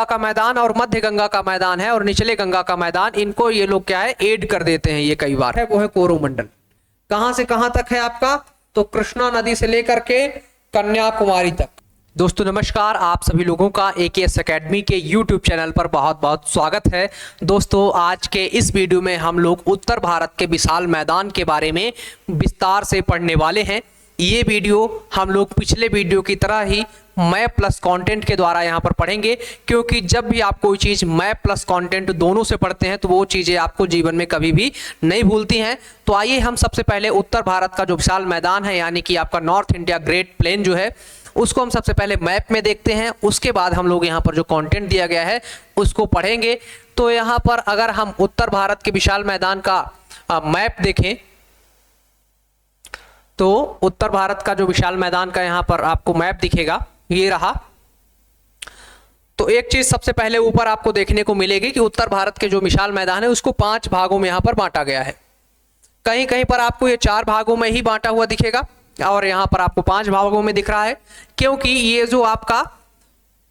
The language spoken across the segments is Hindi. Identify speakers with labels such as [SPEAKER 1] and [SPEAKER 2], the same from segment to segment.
[SPEAKER 1] का मैदान और मध्य गंगा का मैदान है और निचले गंगा का मैदान, इनको ये लोग क्या है ऐड कर देते हैं। ये कई बार है, वो है कोरोमंडल। कहां से कहां तक है आपका? तो कृष्णा नदी से लेकर के कन्याकुमारी तक। दोस्तों नमस्कार, आप सभी लोगों का AKS एकेडमी के YouTube चैनल पर बहुत बहुत स्वागत है। दोस्तों आज के इस वीडियो में हम लोग उत्तर भारत के विशाल मैदान के बारे में विस्तार से पढ़ने वाले हैं। ये वीडियो हम लोग पिछले वीडियो की तरह ही मैप प्लस कंटेंट के द्वारा यहाँ पर पढ़ेंगे, क्योंकि जब भी आप कोई चीज़ मैप प्लस कंटेंट दोनों से पढ़ते हैं तो वो चीज़ें आपको जीवन में कभी भी नहीं भूलती हैं। तो आइए हम सबसे पहले उत्तर भारत का जो विशाल मैदान है, यानी कि आपका नॉर्थ इंडिया ग्रेट प्लेन जो है, उसको हम सबसे पहले मैप में देखते हैं। उसके बाद हम लोग यहाँ पर जो कंटेंट दिया गया है उसको पढ़ेंगे। तो यहाँ पर अगर हम उत्तर भारत के विशाल मैदान का मैप देखें तो उत्तर भारत का जो विशाल मैदान का यहाँ पर आपको मैप दिखेगा, ये रहा। तो एक चीज सबसे पहले ऊपर आपको देखने को मिलेगी कि उत्तर भारत के जो विशाल मैदान है उसको 5 भागों में यहाँ पर बांटा गया है। कहीं कहीं पर आपको ये 4 भागों में ही बांटा हुआ दिखेगा और यहाँ पर आपको 5 भागों में दिख रहा है, क्योंकि ये जो आपका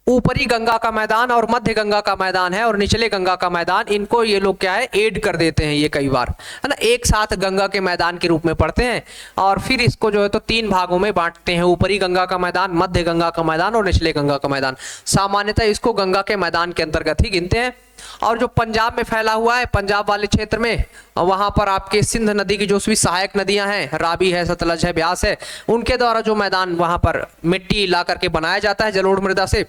[SPEAKER 1] ऊपरी गंगा का मैदान और मध्य गंगा का मैदान है और निचले गंगा का मैदान, इनको ये लोग क्या है ऐड कर देते हैं। ये कई बार है ना, एक साथ गंगा के मैदान के रूप में पढ़ते हैं और फिर इसको जो है तो 3 भागों में बांटते हैं, ऊपरी गंगा का मैदान, मध्य गंगा का मैदान और निचले गंगा का मैदान। सामान्यतः इसको गंगा के मैदान के अंतर्गत ही गिनते हैं। और जो पंजाब में फैला हुआ है, पंजाब वाले क्षेत्र में, वहां पर आपके सिंध नदी की जो भी सहायक नदियां हैं, रावी है, सतलज है, ब्यास है, उनके द्वारा जो मैदान वहां पर मिट्टी ला करके बनाया जाता है जलोढ़ मृदा से,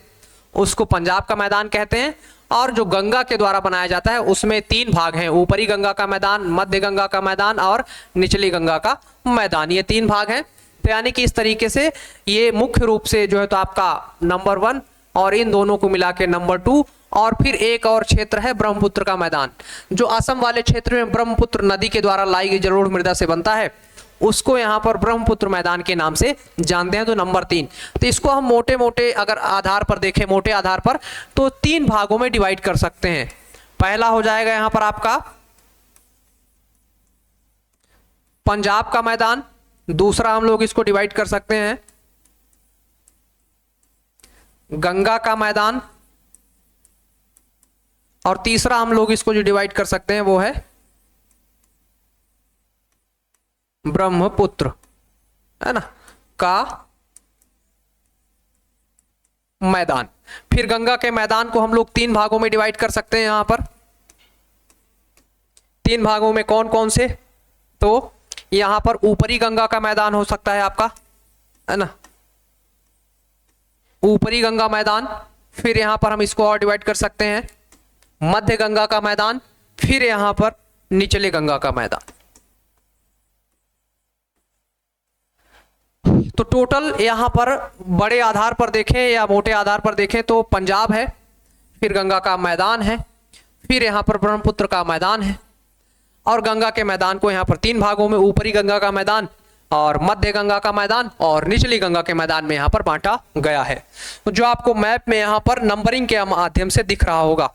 [SPEAKER 1] उसको पंजाब का मैदान कहते हैं। और जो गंगा के द्वारा बनाया जाता है उसमें 3 भाग हैं, ऊपरी गंगा का मैदान, मध्य गंगा का मैदान और निचली गंगा का मैदान। ये 3 भाग हैं। तो यानी कि इस तरीके से ये मुख्य रूप से जो है तो आपका नंबर 1 और इन दोनों को मिला के नंबर 2। और फिर एक और क्षेत्र है ब्रह्मपुत्र का मैदान, जो असम वाले क्षेत्र में ब्रह्मपुत्र नदी के द्वारा लाई गई जलोढ़ मृदा से बनता है, उसको यहाँ पर ब्रह्मपुत्र मैदान के नाम से जानते हैं। तो नंबर 3। तो इसको हम मोटे मोटे अगर आधार पर देखें, मोटे आधार पर, तो 3 भागों में डिवाइड कर सकते हैं। पहला हो जाएगा यहाँ पर आपका पंजाब का मैदान, दूसरा हम लोग इसको डिवाइड कर सकते हैं गंगा का मैदान, और तीसरा हम लोग इसको जो डिवाइड कर सकते हैं वो है ब्रह्मपुत्र, है ना, का मैदान। फिर गंगा के मैदान को हम लोग 3 भागों में डिवाइड कर सकते हैं। यहां पर 3 भागों में कौन कौन से? तो यहां पर ऊपरी गंगा का मैदान हो सकता है आपका, है ना, ऊपरी गंगा मैदान। फिर यहां पर हम इसको और डिवाइड कर सकते हैं मध्य गंगा का मैदान, फिर यहां पर निचले गंगा का मैदान। तो टोटल यहां पर बड़े आधार पर देखें या मोटे आधार पर देखें तो पंजाब है, फिर गंगा का मैदान है, फिर यहां पर ब्रह्मपुत्र का मैदान है, और गंगा के मैदान को यहां पर 3 भागों में, ऊपरी गंगा का मैदान और मध्य गंगा का मैदान और निचली गंगा के मैदान में यहां पर बांटा गया है। तो जो आपको मैप में यहां पर नंबरिंग के माध्यम से दिख रहा होगा,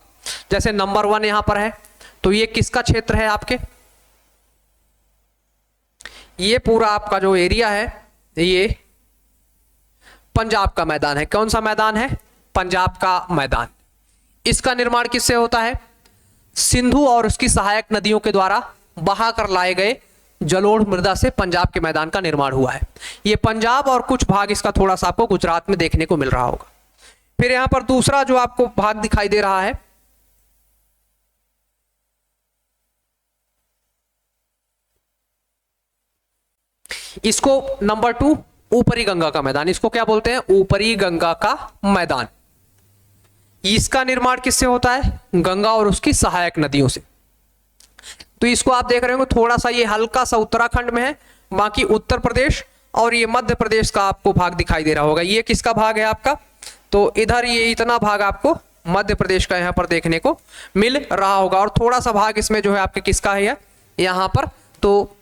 [SPEAKER 1] जैसे नंबर 1 यहां पर है, तो ये किसका क्षेत्र है आपके? ये पूरा आपका जो एरिया है ये पंजाब का मैदान है। कौन सा मैदान है? पंजाब का मैदान। इसका निर्माण किससे होता है? सिंधु और उसकी सहायक नदियों के द्वारा बहाकर लाए गए जलोढ़ मृदा से पंजाब के मैदान का निर्माण हुआ है। ये पंजाब और कुछ भाग इसका थोड़ा सा आपको गुजरात में देखने को मिल रहा होगा। फिर यहां पर दूसरा जो आपको भाग दिखाई दे रहा है, इसको नंबर 2 ऊपरी गंगा का मैदान, इसको क्या बोलते हैं? ऊपरी गंगा का मैदान। इसका निर्माण किससे होता है? गंगा और उसकी सहायक नदियों से। तो इसको आप देख रहे होंगे थोड़ा सा ये हल्का सा उत्तराखंड में है, बाकी उत्तर प्रदेश और ये मध्य प्रदेश का आपको भाग दिखाई दे रहा होगा। ये किसका भाग है आपका? तो इधर ये इतना भाग आपको मध्य प्रदेश का यहाँ पर देखने को मिल रहा होगा, और थोड़ा सा भाग इसमें जो है आपके किसका है यहाँ पर, तो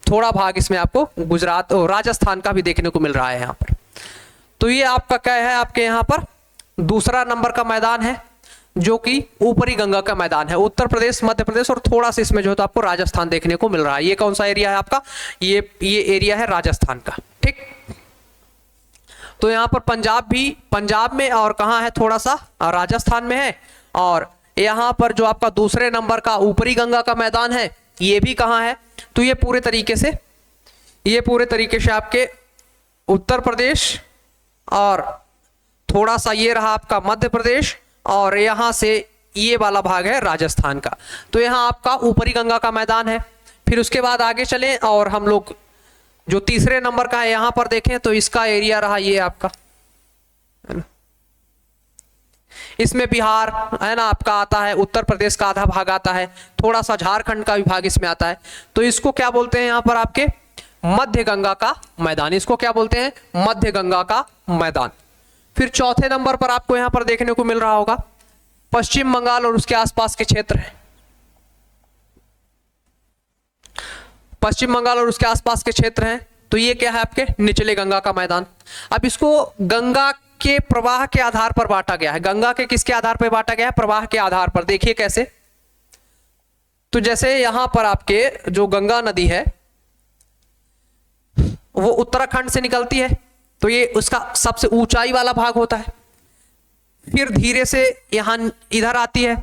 [SPEAKER 1] थोड़ा भाग इसमें आपको गुजरात और राजस्थान का भी देखने को मिल रहा है यहाँ पर। तो ये आपका क्या है? आपके यहाँ पर दूसरा नंबर का मैदान है, जो कि ऊपरी गंगा का मैदान है। उत्तर प्रदेश, मध्य प्रदेश और थोड़ा सा इसमें जो है तो आपको राजस्थान देखने को मिल रहा है। ये कौन सा एरिया है आपका? ये एरिया है राजस्थान का। ठीक, तो यहाँ पर पंजाब भी, पंजाब में और कहाँ है, थोड़ा सा राजस्थान में है। और यहाँ पर जो आपका दूसरे नंबर का ऊपरी गंगा का मैदान है ये भी कहाँ है, तो ये पूरे तरीके से आपके उत्तर प्रदेश और थोड़ा सा ये रहा आपका मध्य प्रदेश और यहाँ से ये वाला भाग है राजस्थान का। तो यहाँ आपका ऊपरी गंगा का मैदान है। फिर उसके बाद आगे चलें और हम लोग जो तीसरे नंबर का है यहाँ पर देखें तो इसका एरिया रहा ये आपका, है ना, इसमें बिहार है ना आपका आता है, उत्तर प्रदेश का आधा भाग आता है, थोड़ा सा झारखंड का भी भाग इसमें आता है। तो इसको क्या बोलते हैं यहाँ पर आपके मध्य गंगा का मैदान, इसको क्या बोलते हैं, मध्य गंगा का मैदान। फिर चौथे नंबर पर आपको यहाँ पर देखने को मिल रहा होगा पश्चिम बंगाल और उसके आसपास के क्षेत्र है, पश्चिम बंगाल और उसके आसपास के क्षेत्र हैं। तो ये क्या है आपके निचले गंगा का मैदान। अब इसको गंगा के प्रवाह के आधार पर बांटा गया है। गंगा के किसके आधार पर बांटा गया है, प्रवाह के आधार पर। देखिए कैसे, तो जैसे यहां पर आपके जो गंगा नदी है वो उत्तराखंड से निकलती है, तो ये उसका सबसे ऊंचाई वाला भाग होता है। फिर धीरे से यहां इधर आती है,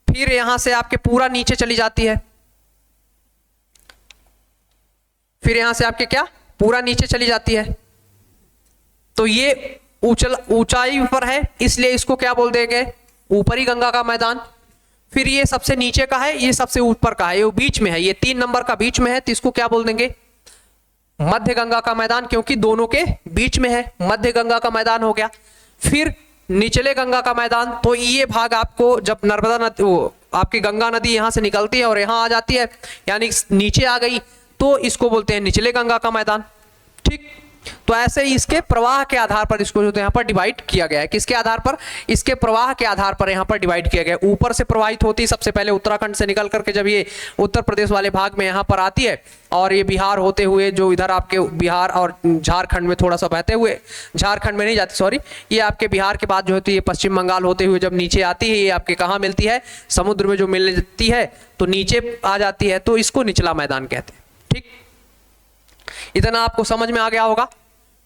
[SPEAKER 1] फिर यहां से आपके पूरा नीचे चली जाती है, फिर यहां से आपके क्या पूरा नीचे चली जाती है। तो ये ऊंचाई पर है, इसलिए इसको क्या बोल देंगे, ऊपरी गंगा का मैदान। फिर ये सबसे नीचे का है, ये सबसे ऊपर का है, ये बीच में है, ये 3 नंबर का बीच में है, तो इसको क्या बोल देंगे, मध्य गंगा का मैदान, क्योंकि दोनों के बीच में है, मध्य गंगा का मैदान हो गया। फिर निचले गंगा का मैदान, तो ये भाग आपको जब नर्मदा नदी आपकी गंगा नदी यहां से निकलती है और यहां आ जाती है, यानी नीचे आ गई, तो इसको बोलते हैं निचले गंगा का मैदान। ठीक, तो ऐसे ही इसके प्रवाह के आधार पर इसको जो यहाँ पर डिवाइड किया गया है। किसके आधार पर, इसके प्रवाह के आधार पर यहाँ पर डिवाइड किया गया है। ऊपर से प्रवाहित होती है सबसे पहले उत्तराखंड से निकल करके, जब ये उत्तर प्रदेश वाले भाग में यहाँ पर आती है और ये बिहार होते हुए जो इधर आपके बिहार और झारखंड में थोड़ा सा बहते हुए, झारखंड में नहीं जाती सॉरी, ये आपके बिहार के बाद जो है तो ये पश्चिम बंगाल होते हुए जब नीचे आती है, ये आपके कहाँ मिलती है, समुद्र में जो मिलती है तो नीचे आ जाती है, तो इसको निचला मैदान कहते हैं। ठीक, इतना आपको समझ में आ गया होगा।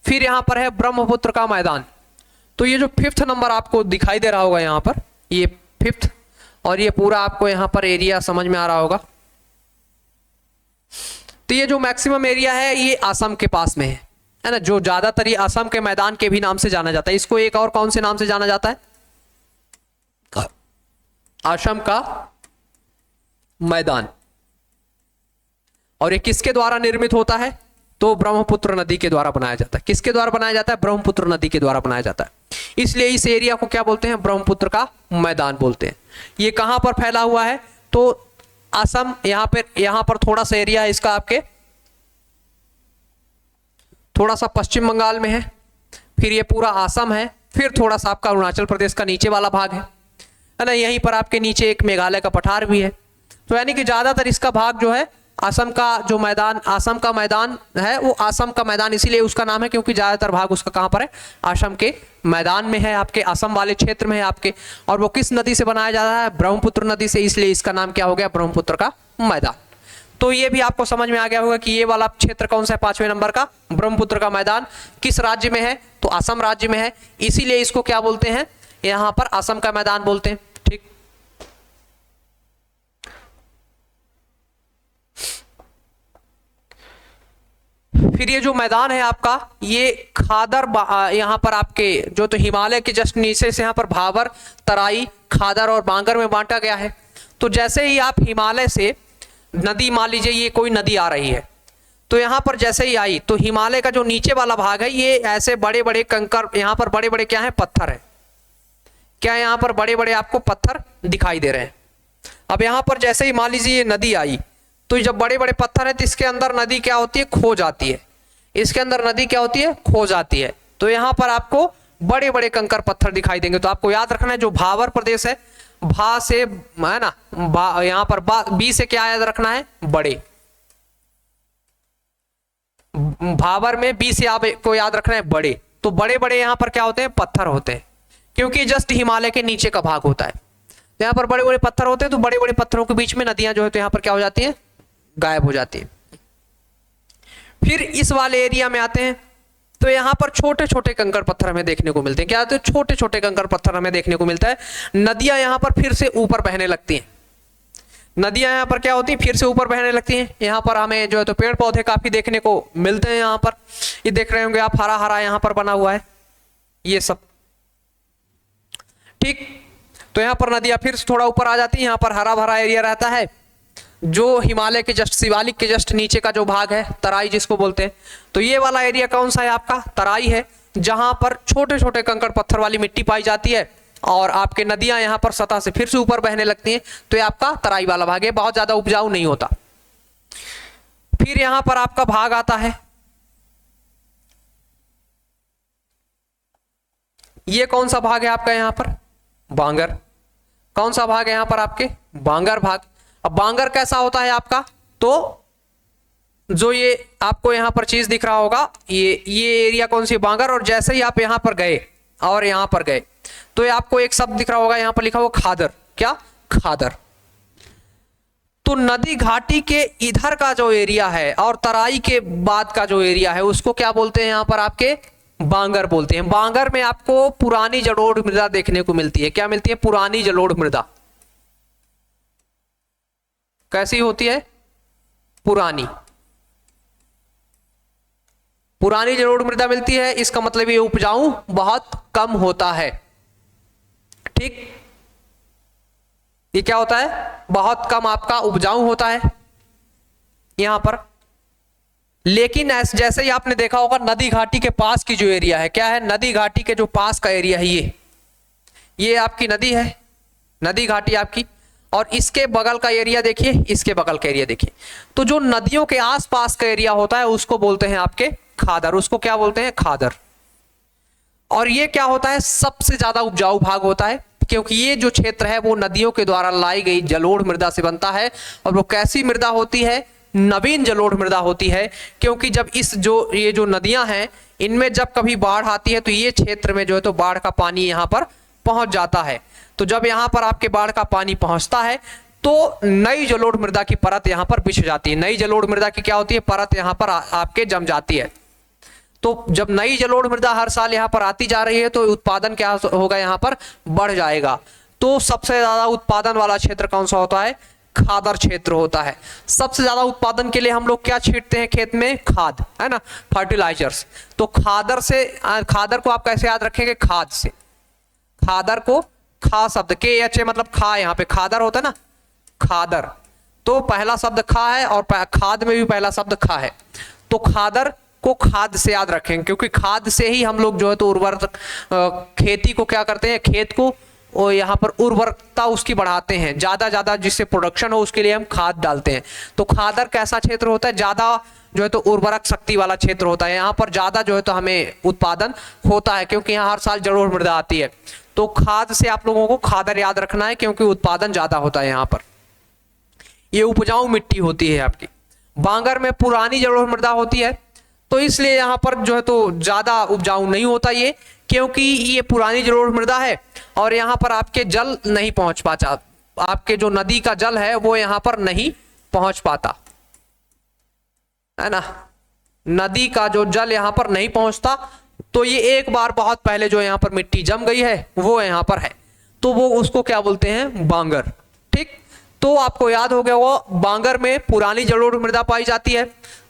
[SPEAKER 1] फिर यहां पर है ब्रह्मपुत्र का मैदान। तो ये जो 5th नंबर आपको दिखाई दे रहा होगा यहां पर, ये 5th, और ये पूरा आपको यहां पर एरिया समझ में आ रहा होगा। तो ये जो मैक्सिमम एरिया है ये असम के पास में है ना, जो ज्यादातर ये असम के मैदान के भी नाम से जाना जाता है। इसको एक और कौन से नाम से जाना जाता है, असम का मैदान। और ये किसके द्वारा निर्मित होता है, तो ब्रह्मपुत्र नदी के द्वारा बनाया जाता है। किसके द्वारा बनाया जाता है, ब्रह्मपुत्र नदी के द्वारा बनाया जाता है। इसलिए इस एरिया को क्या बोलते हैं, ब्रह्मपुत्र का मैदान बोलते हैं। ये कहां पर फैला हुआ है, तो असम, यहां पर थोड़ा सा एरिया है इसका आपके थोड़ा सा पश्चिम बंगाल में है, फिर ये पूरा असम है, फिर थोड़ा सा आपका अरुणाचल प्रदेश का नीचे वाला भाग है ना, यहीं पर आपके नीचे एक मेघालय का पठार भी है। तो यानी कि ज्यादातर इसका भाग जो है असम का जो मैदान, असम का मैदान है, वो असम का मैदान इसीलिए उसका नाम है क्योंकि ज्यादातर भाग उसका कहां पर है, असम के मैदान में है, आपके असम वाले क्षेत्र में है आपके। और वो किस नदी से बनाया जा रहा है, ब्रह्मपुत्र नदी से, इसलिए इसका नाम क्या हो गया, ब्रह्मपुत्र का मैदान। तो ये भी आपको समझ में आ गया होगा कि ये वाला क्षेत्र कौन सा है, 5वें नंबर का ब्रह्मपुत्र का मैदान किस राज्य में है, तो असम राज्य में है, इसीलिए इसको क्या बोलते हैं, यहां पर असम का मैदान बोलते हैं। ठीक, फिर ये जो मैदान है आपका, ये खादर, यहाँ पर आपके जो तो हिमालय के जस्ट नीचे से यहाँ पर भाबर, तराई, खादर और बांगर में बांटा गया है। तो जैसे ही आप हिमालय से नदी, मान लीजिए ये कोई नदी आ रही है, तो यहाँ पर जैसे ही आई तो हिमालय का जो नीचे वाला भाग है, ये ऐसे बड़े बड़े कंकर, यहाँ पर बड़े बड़े क्या है, पत्थर है, क्या यहाँ पर बड़े बड़े आपको पत्थर दिखाई दे रहे हैं। अब यहाँ पर जैसे ही मान लीजिए ये नदी आई, तो जब बड़े बड़े पत्थर है तो इसके अंदर नदी क्या होती है, खो जाती है, इसके अंदर नदी क्या होती है, खो जाती है। तो यहाँ पर आपको बड़े बड़े कंकर पत्थर दिखाई देंगे। तो आपको याद रखना है, जो भाबर प्रदेश है, भा से है ना, यहाँ पर बी से क्या याद रखना है, बड़े, भाबर में बी से आपको याद रखना है बड़े। तो बड़े बड़े यहाँ पर क्या होते हैं, पत्थर होते हैं, क्योंकि जस्ट हिमालय के नीचे का भाग होता है, तो यहाँ पर बड़े बड़े पत्थर होते हैं। तो बड़े बड़े पत्थरों के बीच में नदियां जो है तो यहाँ पर क्या हो जाती हैं, गायब हो जाती है। फिर इस वाले एरिया में आते हैं, तो यहाँ पर छोटे छोटे कंकड़ पत्थर हमें देखने को मिलते हैं। क्या होते हैं? छोटे छोटे कंकड़ पत्थर हमें देखने को मिलता है। नदियां यहाँ पर फिर से ऊपर बहने लगती हैं। नदियां यहाँ पर क्या होती हैं? फिर से ऊपर बहने लगती हैं। यहाँ पर हमें जो है तो पेड़ पौधे काफी देखने को मिलते हैं। यहाँ पर ये देख रहे होंगे आप, हरा हरा यहाँ पर बना हुआ है ये सब, ठीक। तो यहाँ पर नदियां फिर से थोड़ा ऊपर आ जाती है। यहाँ पर हरा भरा एरिया रहता है। जो हिमालय के जस्ट, शिवालिक के जस्ट नीचे का जो भाग है, तराई जिसको बोलते हैं, तो ये वाला एरिया कौन सा है आपका? तराई है, जहां पर छोटे छोटे कंकड़ पत्थर वाली मिट्टी पाई जाती है और आपके नदियां यहाँ पर सतह से फिर से ऊपर बहने लगती हैं। तो ये आपका तराई वाला भाग है, बहुत ज्यादा उपजाऊ नहीं होता। फिर यहां पर आपका भाग आता है, ये कौन सा भाग है आपका? यहाँ पर बांगर। कौन सा भाग है यहाँ पर आपके? बांगर भाग। अब बांगर कैसा होता है आपका? तो जो ये आपको यहाँ पर चीज दिख रहा होगा, ये एरिया कौन सी? बांगर। और जैसे ही आप यहाँ पर गए और यहाँ पर गए तो ये आपको एक शब्द दिख रहा होगा, यहाँ पर लिखा हुआ खादर। क्या? खादर। तो नदी घाटी के इधर का जो एरिया है और तराई के बाद का जो एरिया है उसको क्या बोलते हैं यहाँ पर आपके? बांगर बोलते हैं। बांगर में आपको पुरानी जलोढ़ मृदा देखने को मिलती है। क्या मिलती है? पुरानी जलोढ़ मृदा। कैसी होती है? पुरानी। पुरानी जलोढ़ मृदा मिलती है, इसका मतलब ये उपजाऊ बहुत कम होता है, ठीक। ये क्या होता है? बहुत कम आपका उपजाऊ होता है यहां पर। लेकिन जैसे ही आपने देखा होगा, नदी घाटी के पास की जो एरिया है, क्या है? नदी घाटी के जो पास का एरिया है, ये आपकी नदी है, नदी घाटी आपकी। और इसके बगल का एरिया देखिए, इसके बगल का एरिया देखिए। तो जो नदियों के आसपास का एरिया होता है उसको बोलते हैं आपके खादर। उसको क्या बोलते हैं? खादर। और ये क्या होता है? सबसे ज्यादा उपजाऊ भाग होता है, क्योंकि ये जो क्षेत्र है वो नदियों के द्वारा लाई गई जलोढ़ मृदा से बनता है। और वो कैसी मृदा होती है? नवीन जलोढ़ मृदा होती है। क्योंकि जब ये जो नदियां हैं, इनमें जब कभी बाढ़ आती है तो ये क्षेत्र में जो है तो बाढ़ का पानी यहाँ पर पहुंच जाता है। तो जब यहाँ पर आपके बाढ़ का पानी पहुंचता है तो नई जलोढ़ मृदा की परत यहाँ पर बिछ जाती है। नई जलोढ़ मृदा की क्या होती है? परत यहाँ पर आपके जम जाती है। तो जब नई जलोढ़ मृदा हर साल यहाँ पर आती जा रही है तो उत्पादन क्या होगा? यहाँ पर बढ़ जाएगा। तो सबसे ज्यादा उत्पादन वाला क्षेत्र कौन सा होता है? खादर क्षेत्र होता है। सबसे ज्यादा उत्पादन के लिए हम लोग क्या छींटते हैं खेत में? खाद, है ना, फर्टिलाइजर्स। तो खादर को आप कैसे याद रखेंगे? खाद से। खादर को खा शब्द KHA मतलब खा, यहाँ पे खादर होता है ना, खादर। तो पहला शब्द खा है और खाद में भी पहला शब्द खा है। तो खादर को खाद से याद रखेंगे, क्योंकि खाद से ही हम लोग जो है तो खेती को क्या करते हैं? खेत को और यहाँ पर उर्वरकता उसकी बढ़ाते हैं, ज्यादा जिससे प्रोडक्शन हो उसके लिए हम खाद डालते हैं। तो खादर कैसा क्षेत्र होता है? ज्यादा जो है तो उर्वरक शक्ति वाला क्षेत्र होता है। यहाँ पर ज्यादा जो है तो हमें उत्पादन होता है, क्योंकि यहाँ हर साल जलोढ़ मृदा आती है। तो खाद से आप लोगों को खादर याद रखना है, क्योंकि उत्पादन ज्यादा होता है यहाँ पर। ये उपजाऊ मिट्टी होती है आपकी। बांगर में पुरानी जलोढ़ मृदा होती है, तो इसलिए यहाँ पर जो है तो ज्यादा उपजाऊ नहीं होता ये, क्योंकि ये पुरानी जलोढ़ मृदा है और यहाँ पर आपके जल नहीं पहुंच पाता। आपके जो नदी का जल है वो यहाँ पर नहीं पहुंच पाता, है ना। नदी का जो जल यहाँ पर नहीं पहुंचता, तो ये एक बार बहुत पहले जो यहाँ पर मिट्टी जम गई है वो यहाँ पर है, तो वो उसको क्या बोलते हैं? बांगर, ठीक। तो आपको याद हो गया वो बांगर में पुरानी जलोढ़ मृदा पाई जाती है।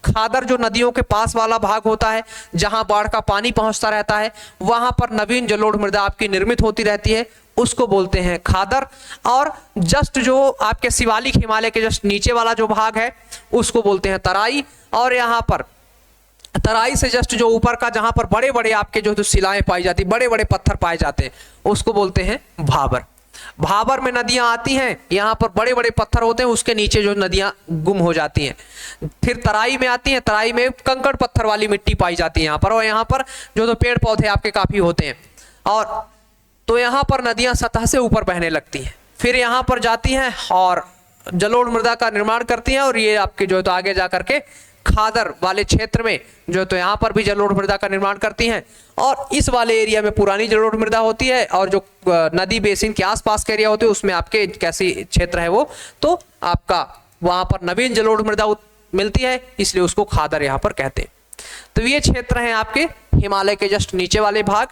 [SPEAKER 1] खादर जो नदियों के पास वाला भाग होता है, जहां बाढ़ का पानी पहुंचता रहता है, वहां पर नवीन जलोढ़ मृदा आपकी निर्मित होती रहती है, उसको बोलते हैं खादर। और जस्ट जो आपके शिवालिक हिमालय के जस्ट नीचे वाला जो भाग है उसको बोलते हैं तराई। और यहाँ पर तराई से जस्ट जो ऊपर का, जहां पर बड़े बड़े आपके जो शिलाएं पाई जाती, बड़े बड़े पत्थर पाए जाते हैं, उसको बोलते हैं भाबर। भाबर में नदियां आती हैं, यहाँ पर बड़े बड़े पत्थर होते हैं, उसके नीचे जो नदियां गुम हो जाती हैं। फिर तराई में आती हैं, तराई में कंकड़ पत्थर वाली मिट्टी पाई जाती है यहाँ पर, और यहाँ पर जो तो पेड़ पौधे आपके काफी होते हैं। और तो यहाँ पर नदियां सतह से ऊपर बहने लगती हैं, फिर यहाँ पर जाती हैं और जलोढ़ मृदा का निर्माण करती हैं, और ये आपके जो है तो आगे जा करके खादर वाले क्षेत्र में जो तो यहाँ पर भी जलोढ़ मृदा का निर्माण करती हैं। और इस वाले एरिया में पुरानी जलोढ़ मृदा होती है, और जो नदी बेसिन के आसपास के एरिया होते हैं उसमें आपके कैसी क्षेत्र है वो, तो आपका वहां पर नवीन जलोढ़ मृदा मिलती है, इसलिए उसको खादर यहाँ पर कहते हैं। तो ये क्षेत्र हैं आपके हिमालय के जस्ट नीचे वाले भाग,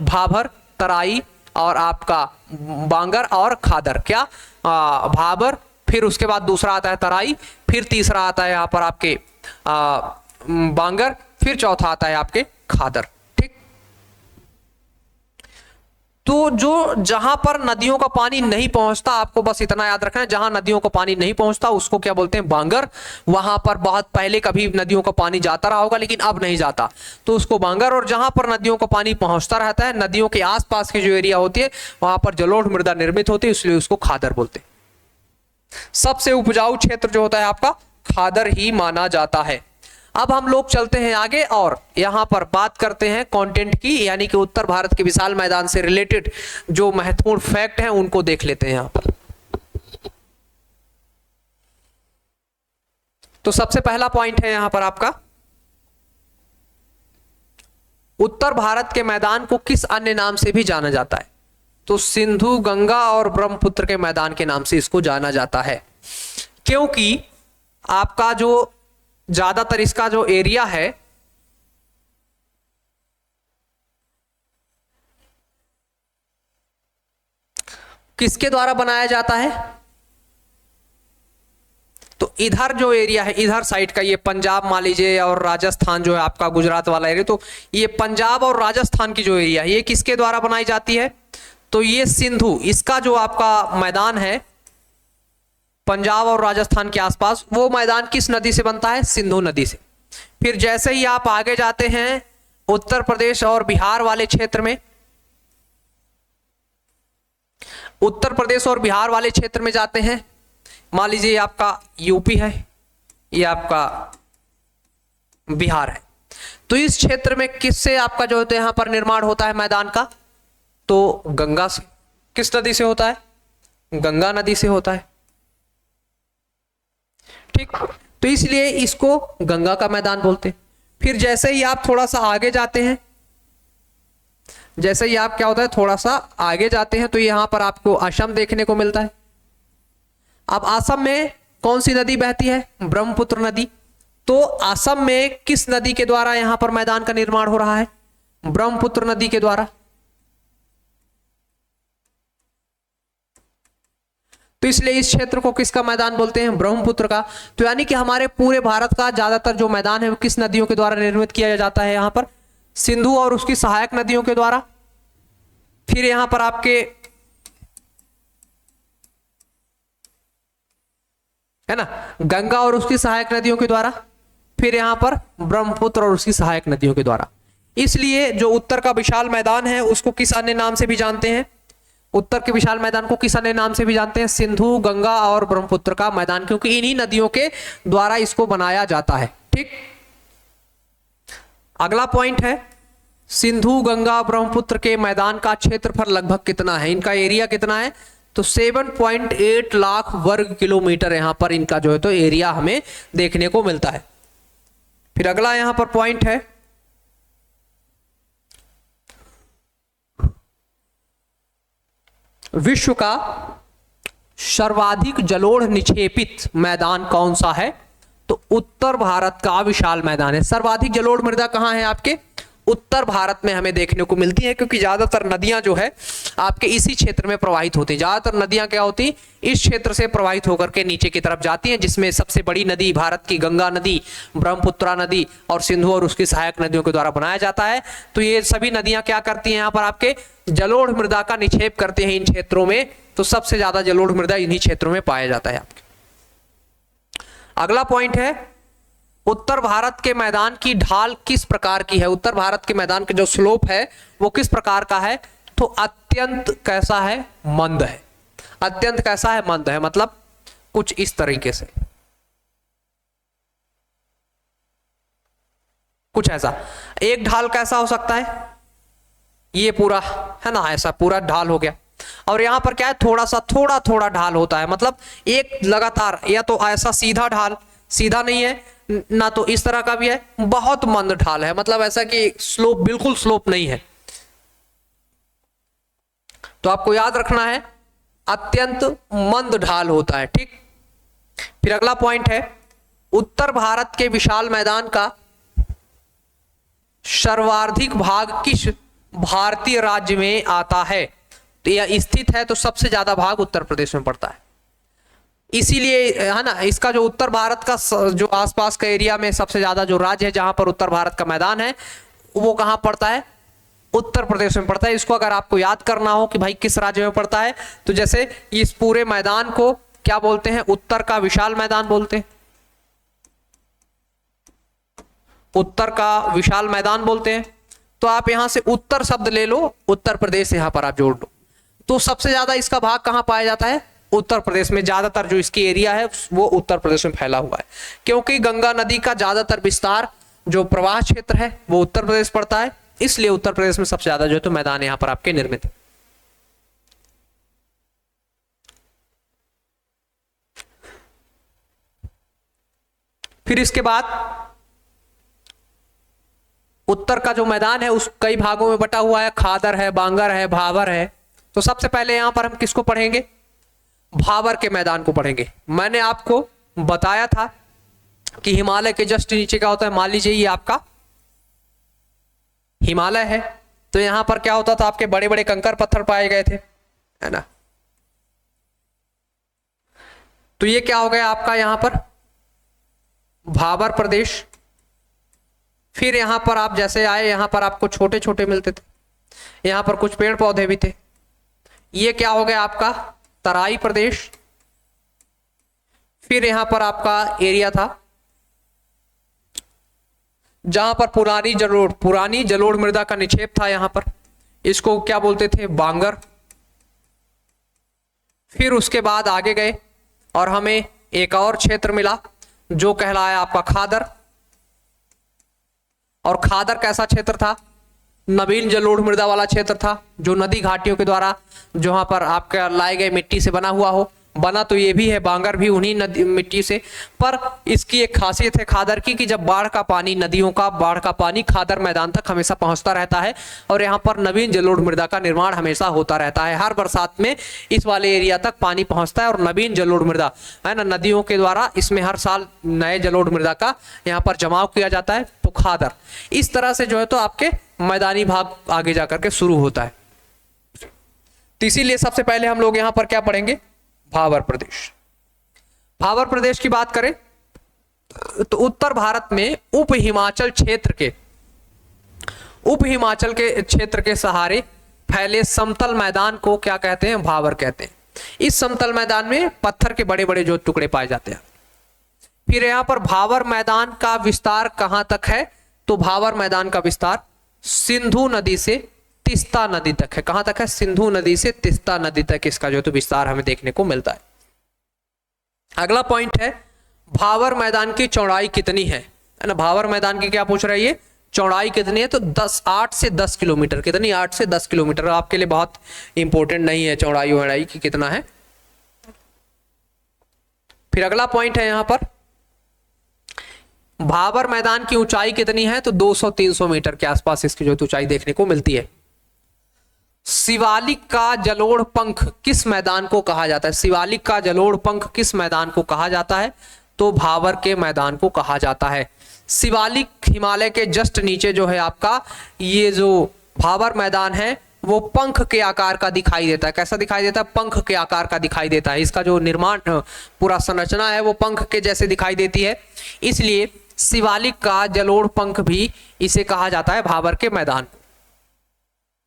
[SPEAKER 1] भाबर, तराई और आपका बांगर और खादर। क्या भाबर, फिर उसके बाद दूसरा आता है तराई, फिर तीसरा आता है यहाँ पर आपके बांगर, फिर चौथा आता है आपके खादर। ठीक, तो जो जहां पर नदियों का पानी नहीं पहुंचता, आपको बस इतना याद रखना है, जहां नदियों का पानी नहीं पहुंचता उसको क्या बोलते हैं, बांगर। वहां पर बहुत पहले कभी नदियों का पानी जाता रहा होगा लेकिन अब नहीं जाता, तो उसको बांगर। और जहां पर नदियों का पानी पहुंचता रहता है, नदियों के आसपास की जो एरिया होती है वहां पर जलोढ़ मृदा निर्मित होती है, इसलिए उसको खादर बोलते हैं। सबसे उपजाऊ क्षेत्र जो होता है आपका खादर ही माना जाता है। अब हम लोग चलते हैं आगे और यहां पर बात करते हैं कंटेंट की, यानी कि उत्तर भारत के विशाल मैदान से रिलेटेड जो महत्वपूर्ण फैक्ट हैं उनको देख लेते हैं यहां पर। तो सबसे पहला पॉइंट है यहां पर आपका, उत्तर भारत के मैदान को किस अन्य नाम से भी जाना जाता है? तो सिंधु, गंगा और ब्रह्मपुत्र के मैदान के नाम से इसको जाना जाता है, क्योंकि आपका जो ज्यादातर इसका जो एरिया है किसके द्वारा बनाया जाता है? तो इधर जो एरिया है, इधर साइड का, ये पंजाब मान लीजिए और राजस्थान जो है आपका गुजरात वाला एरिया, तो ये पंजाब और राजस्थान की जो एरिया है ये किसके द्वारा बनाई जाती है? तो ये सिंधु, इसका जो आपका मैदान है पंजाब और राजस्थान के आसपास, वो मैदान किस नदी से बनता है? सिंधु नदी से। फिर जैसे ही आप आगे जाते हैं उत्तर प्रदेश और बिहार वाले क्षेत्र में, उत्तर प्रदेश और बिहार वाले क्षेत्र में जाते हैं, मान लीजिए आपका यूपी है, ये आपका बिहार है, तो इस क्षेत्र में किससे आपका जो है यहां पर निर्माण होता है मैदान का? तो गंगा से। किस नदी से होता है? गंगा नदी से होता है। ठीक, तो इसलिए इसको गंगा का मैदान बोलते हैं। फिर जैसे ही आप थोड़ा सा आगे जाते हैं, जैसे ही आप क्या होता है थोड़ा सा आगे जाते हैं, तो यहां पर आपको असम देखने को मिलता है। अब असम में कौन सी नदी बहती है? ब्रह्मपुत्र नदी। तो असम में किस नदी के द्वारा यहां पर मैदान का निर्माण हो रहा है? ब्रह्मपुत्र नदी के द्वारा। तो इसलिए इस क्षेत्र को किसका मैदान बोलते हैं? ब्रह्मपुत्र का। तो यानी कि हमारे पूरे भारत का ज्यादातर जो मैदान है वो किस नदियों के द्वारा निर्मित किया जाता है? यहां पर सिंधु और उसकी सहायक नदियों के द्वारा। फिर यहां पर आपके है ना गंगा और उसकी सहायक नदियों के द्वारा, फिर यहां पर ब्रह्मपुत्र और उसकी सहायक नदियों के द्वारा। इसलिए जो उत्तर का विशाल मैदान है उसको किस अन्य नाम से भी जानते हैं? उत्तर के विशाल मैदान को किस अन्य नाम से भी जानते हैं? सिंधु, गंगा और ब्रह्मपुत्र का मैदान, क्योंकि इन्हीं नदियों के द्वारा इसको बनाया जाता है। ठीक, अगला पॉइंट है, सिंधु, गंगा, ब्रह्मपुत्र के मैदान का क्षेत्रफल लगभग कितना है? इनका एरिया कितना है? तो 7.8 लाख वर्ग किलोमीटर यहां पर इनका जो है तो एरिया हमें देखने को मिलता है। फिर अगला यहां पर पॉइंट है, विश्व का सर्वाधिक जलोढ़ निक्षेपित मैदान कौन सा है? तो उत्तर भारत का विशाल मैदान है। सर्वाधिक जलोढ़ मृदा कहां है? आपके उत्तर भारत में हमें देखने को मिलती है, क्योंकि ज्यादातर नदियां जो है आपके इसी क्षेत्र में प्रवाहित होती हैं। ज्यादातर नदियां क्या होती, इस क्षेत्र से प्रवाहित होकर के नीचे की तरफ जाती हैं, जिसमें सबसे बड़ी नदी भारत की गंगा नदी, ब्रह्मपुत्रा नदी और सिंधु और उसकी सहायक नदियों के द्वारा बनाया जाता है। तो ये सभी नदियां क्या करती हैं? यहाँ पर आपके जलोढ़ मृदा का निक्षेप करते हैं इन क्षेत्रों में। तो सबसे ज्यादा जलोढ़ मृदा इन्हीं क्षेत्रों में पाया जाता है आपके। अगला पॉइंट है, उत्तर भारत के मैदान की ढाल किस प्रकार की है? उत्तर भारत के मैदान का जो स्लोप है वो किस प्रकार का है? तो अत्यंत कैसा है? मंद है। अत्यंत कैसा है? मंद है, मतलब कुछ इस तरीके से, कुछ ऐसा। एक ढाल कैसा हो सकता है? ये पूरा है ना, ऐसा पूरा ढाल हो गया। और यहां पर क्या है? थोड़ा थोड़ा ढाल होता है, मतलब एक लगातार, या तो ऐसा सीधा ढाल, सीधा नहीं है ना, तो इस तरह का भी है, बहुत मंद ढाल है, मतलब ऐसा कि स्लोप, बिल्कुल स्लोप नहीं है। तो आपको याद रखना है अत्यंत मंद ढाल होता है। ठीक, फिर अगला पॉइंट है, उत्तर भारत के विशाल मैदान का सर्वाधिक भाग किस भारतीय राज्य में आता है? तो यह स्थित है, तो सबसे ज्यादा भाग उत्तर प्रदेश में पड़ता है। इसीलिए है ना, इसका जो उत्तर भारत का जो आसपास का एरिया में सबसे ज्यादा जो राज्य है जहां पर उत्तर भारत का मैदान है, वो कहां पड़ता है? उत्तर प्रदेश में पड़ता है। इसको अगर आपको याद करना हो कि भाई किस राज्य में पड़ता है, तो जैसे इस पूरे मैदान को क्या बोलते हैं? उत्तर का विशाल मैदान बोलते हैं, उत्तर का विशाल मैदान बोलते हैं। तो आप यहां से उत्तर शब्द ले लो, उत्तर प्रदेश यहां पर आप जोड़ लो, तो सबसे ज्यादा इसका भाग कहां पाया जाता है? उत्तर प्रदेश में। ज्यादातर जो इसकी एरिया है वो उत्तर प्रदेश में फैला हुआ है, क्योंकि गंगा नदी का ज्यादातर विस्तार जो प्रवाह क्षेत्र है वो उत्तर प्रदेश पड़ता है, इसलिए उत्तर प्रदेश में सबसे ज्यादा जो है तो मैदान यहां पर आपके निर्मित है। फिर इसके बाद उत्तर का जो मैदान है उस कई भागों में बटा हुआ है, खादर है, बांगर है, भाबर है। तो सबसे पहले यहां पर हम किसको पढ़ेंगे? भाबर के मैदान को पढ़ेंगे। मैंने आपको बताया था कि हिमालय के जस्ट नीचे क्या होता है, मान लीजिए ये आपका हिमालय है, तो यहां पर क्या होता था, आपके बड़े बड़े कंकर पत्थर पाए गए थे, है ना। तो ये क्या हो गया आपका यहां पर भाबर प्रदेश। फिर यहां पर आप जैसे आए, यहां पर आपको छोटे छोटे मिलते थे, यहां पर कुछ पेड़ पौधे भी थे। ये क्या हो गया आपका तराई प्रदेश। फिर यहां पर आपका एरिया था जहां पर पुरानी जलोढ़ मृदा का निक्षेप था, यहां पर इसको क्या बोलते थे? बांगर। फिर उसके बाद आगे गए और हमें एक और क्षेत्र मिला जो कहलाया आपका खादर। और खादर कैसा क्षेत्र था? नवीन जलोढ़ मृदा वाला क्षेत्र था, जो नदी घाटियों के द्वारा जहां पर आपका लाए गए मिट्टी से बना हुआ हो। बना तो ये भी है, बांगर भी उन्हीं नदी मिट्टी से, पर इसकी एक खासियत है खादर की कि जब बाढ़ का पानी, नदियों का बाढ़ का पानी खादर मैदान तक हमेशा पहुंचता रहता है और यहाँ पर नवीन जलोढ़ मृदा का निर्माण हमेशा होता रहता है। हर बरसात में इस वाले एरिया तक पानी पहुंचता है और नवीन जलोढ़ मृदा है ना, नदियों के द्वारा इसमें हर साल नए जलोढ़ मृदा का यहाँ पर जमाव किया जाता है। तो खादर इस तरह से जो है तो आपके मैदानी भाग आगे जाकर के शुरू होता है। तो इसीलिए सबसे पहले हम लोग यहाँ पर क्या पढ़ेंगे? भाबर प्रदेश। भाबर प्रदेश की बात करें तो उत्तर भारत में उप हिमाचल के क्षेत्र के सहारे फैले समतल मैदान को क्या कहते हैं? भाबर कहते हैं। इस समतल मैदान में पत्थर के बड़े बड़े जो टुकड़े पाए जाते हैं। फिर यहां पर भाबर मैदान का विस्तार कहां तक है? तो भाबर मैदान का विस्तार सिंधु नदी से तीस्ता नदी तक है। कहां तक है? सिंधु नदी से तीस्ता नदी तक इसका जो तो विस्तार हमें देखने को मिलता है। अगला पॉइंट है भाबर मैदान की चौड़ाई कितनी है ना। भाबर मैदान की क्या पूछ रहा है ये? चौड़ाई कितनी है? तो 8 से 10 किलोमीटर। कितनी? 8 से 10 किलोमीटर। आपके लिए बहुत इंपॉर्टेंट नहीं है चौड़ाई वड़ाई की कितना है। फिर अगला पॉइंट है यहां पर भाबर मैदान की ऊंचाई कितनी है? तो 200-300 मीटर के आसपास इसकी जो ऊंचाई देखने को मिलती है। शिवालिक का जलोढ़ पंख किस मैदान को कहा जाता है? शिवालिक का जलोढ़ पंख किस मैदान को कहा जाता है? तो भाबर के मैदान को कहा जाता है। शिवालिक हिमालय के जस्ट नीचे जो है आपका ये जो भाबर मैदान है वो पंख के आकार का दिखाई देता है। कैसा दिखाई देता है? पंख के आकार का दिखाई देता है। इसका जो निर्माण पूरा संरचना है वो पंख के जैसे दिखाई देती है, इसलिए शिवालिक का जलोढ़ पंख भी इसे कहा जाता है भाबर के मैदान।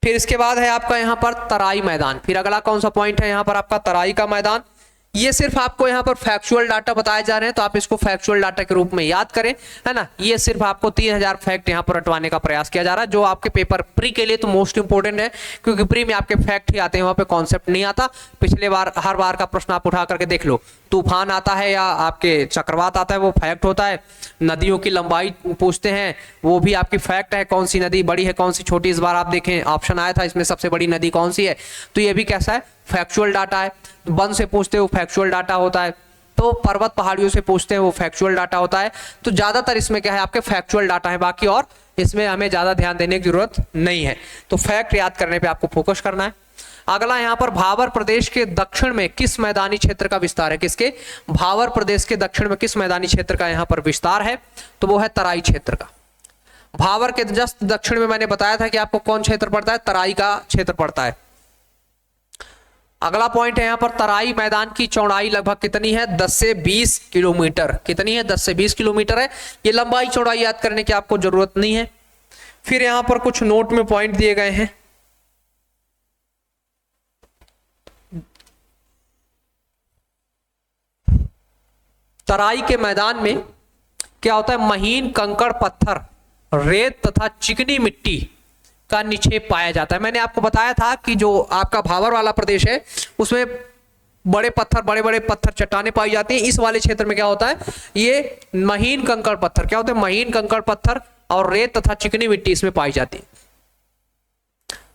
[SPEAKER 1] फिर इसके बाद है आपका यहाँ पर तराई मैदान। फिर अगला कौन सा पॉइंट है यहाँ पर आपका? तराई का मैदान। ये सिर्फ आपको यहाँ पर फैक्चुअल डाटा बताए जा रहे हैं, तो आप इसको फैक्चुअल डाटा के रूप में याद करें, है ना। ये सिर्फ आपको 3000 फैक्ट यहाँ पर रटवाने का प्रयास किया जा रहा है, जो आपके पेपर प्री के लिए तो मोस्ट इंपोर्टेंट है, क्योंकि प्री में आपके फैक्ट ही आते हैं, वहां पे कॉन्सेप्ट नहीं आता। पिछले बार हर बार का प्रश्न आप उठा करके देख लो, तूफान आता है या आपके चक्रवात आता है वो फैक्ट होता है। नदियों की लंबाई पूछते हैं, वो भी आपकी फैक्ट है, कौन सी नदी बड़ी है कौन सी छोटी। इस बार आप देखें ऑप्शन आया था, इसमें सबसे बड़ी नदी कौन सी है, तो ये भी कैसा है? फैक्चुअल डाटा है। वन से पूछते हैं वो फैक्चुअल डाटा होता है, तो पर्वत पहाड़ियों से पूछते हैं वो फैक्चुअल डाटा होता है। तो ज्यादातर इसमें क्या है आपके फैक्चुअल डाटा है, बाकी और इसमें हमें ज्यादा ध्यान देने की जरूरत नहीं है। तो फैक्ट याद करने पे आपको फोकस करना है। अगला यहाँ पर भाबर प्रदेश के दक्षिण में किस मैदानी क्षेत्र का विस्तार है? किसके? भाबर प्रदेश के दक्षिण में किस मैदानी क्षेत्र का यहाँ पर विस्तार है? तो वो है तराई क्षेत्र का। भावर के जस्ट दक्षिण में मैंने बताया था कि आपको कौन क्षेत्र पड़ता है, तराई का क्षेत्र पड़ता है। अगला पॉइंट है यहाँ पर, तराई मैदान की चौड़ाई लगभग कितनी है, 10 से 20 किलोमीटर। कितनी है, 10 से 20 किलोमीटर है। ये लंबाई चौड़ाई याद करने की आपको जरूरत नहीं है। फिर यहाँ पर कुछ नोट में पॉइंट दिए गए हैं। तराई के मैदान में क्या होता है, महीन कंकड़ पत्थर, रेत तथा चिकनी मिट्टी का निक्षेप पाया जाता है। मैंने आपको बताया था कि जो आपका भावर वाला प्रदेश है उसमें बड़े बड़े पत्थर चट्टाने पाई जाती हैं। इस वाले क्षेत्र में क्या होता है, ये महीन कंकड़ पत्थर, क्या होते हैं, महीन कंकड़ पत्थर और रेत तथा चिकनी मिट्टी इसमें पाई जाती है।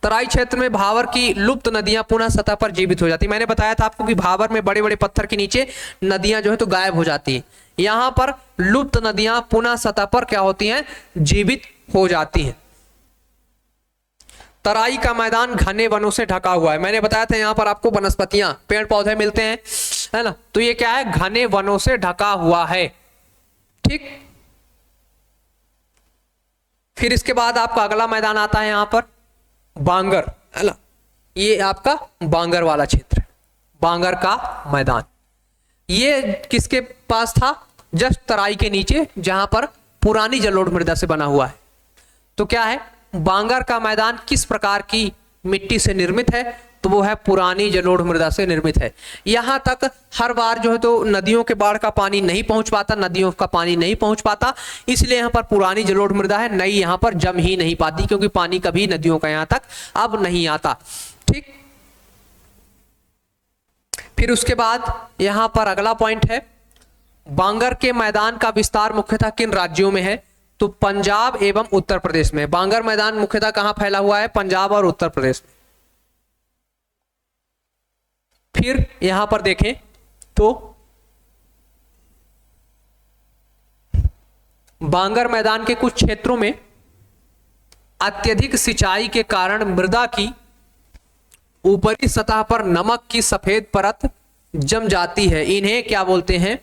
[SPEAKER 1] तराई क्षेत्र में भावर की लुप्त नदियां पुनः सतह पर जीवित हो जाती है। मैंने बताया था आपको कि भावर में बड़े बड़े पत्थर के नीचे नदियां जो है तो गायब हो जाती है। यहां पर लुप्त नदियां पुनः सतह पर क्या होती हैं, जीवित हो जाती हैं। तराई का मैदान घने वनों से ढका हुआ है। मैंने बताया था यहां पर आपको वनस्पतियां, पेड़ पौधे मिलते हैं, है ना। तो ये क्या है, घने वनों से ढका हुआ है। ठीक, फिर इसके बाद आपका अगला मैदान आता है यहां पर बांगर, है ना। ये आपका बांगर वाला क्षेत्र, बांगर का मैदान। ये किसके पास था, जस्ट तराई के नीचे, जहां पर पुरानी जलोढ़ मृदा से बना हुआ है। तो क्या है, बांगर का मैदान किस प्रकार की मिट्टी से निर्मित है, तो वो है पुरानी जलोढ़ मृदा से निर्मित है। यहां तक हर बार जो है तो नदियों के बाढ़ का पानी नहीं पहुंच पाता, नदियों का पानी नहीं पहुंच पाता, इसलिए यहां पर पुरानी जलोढ़ मृदा है। नई यहां पर जम ही नहीं पाती, क्योंकि पानी कभी नदियों का यहां तक अब नहीं आता। ठीक, फिर उसके बाद यहां पर अगला पॉइंट है, बांगर के मैदान का विस्तार मुख्यतः किन राज्यों में है, तो पंजाब एवं उत्तर प्रदेश में। बांगर मैदान मुख्यतः कहां फैला हुआ है, पंजाब और उत्तर प्रदेश में। फिर यहां पर देखें तो बांगर मैदान के कुछ क्षेत्रों में अत्यधिक सिंचाई के कारण मृदा की ऊपरी सतह पर नमक की सफेद परत जम जाती है। इन्हें क्या बोलते हैं,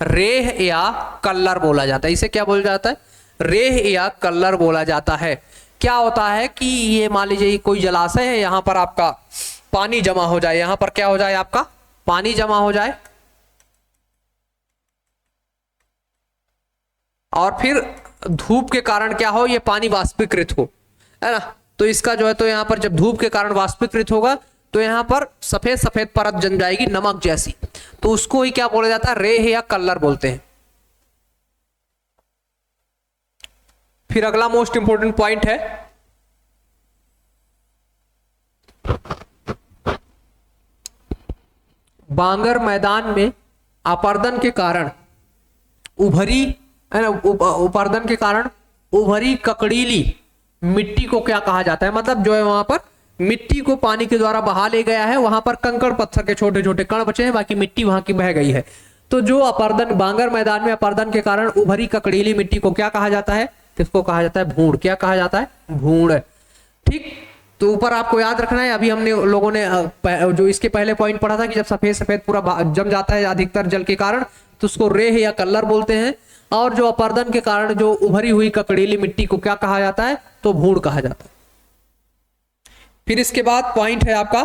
[SPEAKER 1] रेह या कल्लर बोला जाता है। इसे क्या बोला जाता है, रेह या कल्लर बोला जाता है। क्या होता है कि ये मान लीजिए कोई जलाशय है, यहां पर आपका पानी जमा हो जाए, यहां पर क्या हो जाए, आपका पानी जमा हो जाए, और फिर धूप के कारण क्या हो, ये पानी वाष्पीकृत हो, है ना। तो इसका जो है तो यहां पर जब धूप के कारण वाष्पीकृत होगा तो यहां पर सफेद सफेद परत जम जाएगी नमक जैसी, तो उसको ही क्या बोला जाता है, रेह या कल्लर बोलते हैं। फिर अगला मोस्ट इंपोर्टेंट पॉइंट है, बांगर मैदान में अपर्दन के कारण उभरी, है ना, उपर्दन के कारण उभरी ककड़ीली मिट्टी को क्या कहा जाता है, मतलब जो है वहां पर मिट्टी को पानी के द्वारा बहा ले गया है, वहां पर कंकड़ पत्थर के छोटे छोटे कण बचे हैं, बाकी मिट्टी वहां की बह गई है। तो जो अपर्दन, बांगर मैदान में अपर्दन के कारण उभरी ककड़ीली मिट्टी को क्या कहा जाता है, किसको कहा जाता है, भूड़। क्या कहा जाता है, भूड़। ठीक, तो ऊपर आपको याद रखना है, अभी हमने लोगों ने जो इसके पहले पॉइंट पढ़ा था कि जब सफेद सफेद पूरा जम जाता है अधिकतर जल के कारण, तो उसको रेह या कल्लर बोलते हैं। और जो अपर्दन के कारण जो उभरी हुई ककड़ीली मिट्टी को क्या कहा जाता है, तो भूड़ कहा जाता है। फिर इसके बाद पॉइंट है आपका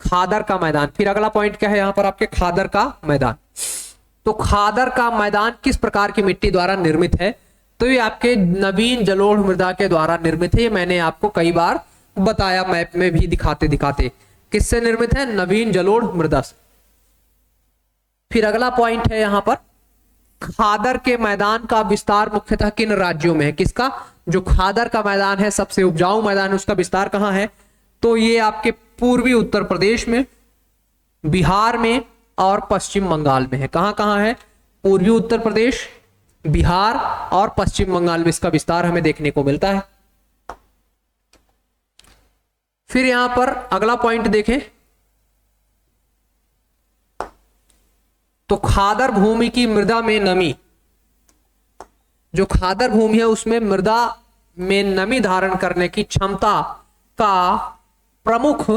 [SPEAKER 1] खादर का मैदान। फिर अगला पॉइंट क्या है यहाँ पर आपके, खादर का मैदान। तो खादर का मैदान किस प्रकार की मिट्टी द्वारा निर्मित है, तो ये आपके नवीन जलोढ़ मृदा के द्वारा निर्मित है। ये मैंने आपको कई बार बताया, मैप में भी दिखाते दिखाते। किससे निर्मित है, नवीन जलोढ़ मृदा से। फिर अगला पॉइंट है यहां पर, खादर के मैदान का विस्तार मुख्यतः किन राज्यों में है। किसका, जो खादर का मैदान है, सबसे उपजाऊ मैदान है, उसका विस्तार कहां है, तो ये आपके पूर्वी उत्तर प्रदेश में, बिहार में और पश्चिम बंगाल में है। कहां कहां है, पूर्वी उत्तर प्रदेश, बिहार और पश्चिम बंगाल में इसका विस्तार हमें देखने को मिलता है। फिर यहां पर अगला पॉइंट देखें तो खादर भूमि की मृदा में नमी, जो खादर भूमि है उसमें मृदा में नमी धारण करने की क्षमता का प्रमुख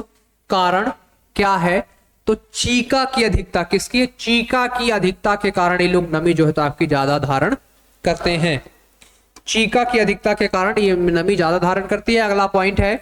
[SPEAKER 1] कारण क्या है, तो चीका की अधिकता। किसकी, चीका की अधिकता के कारण ये लोग नमी जो है तो आपकी ज्यादा धारण करते हैं। चीका की अधिकता के कारण ये नमी ज्यादा धारण करती है। अगला पॉइंट है,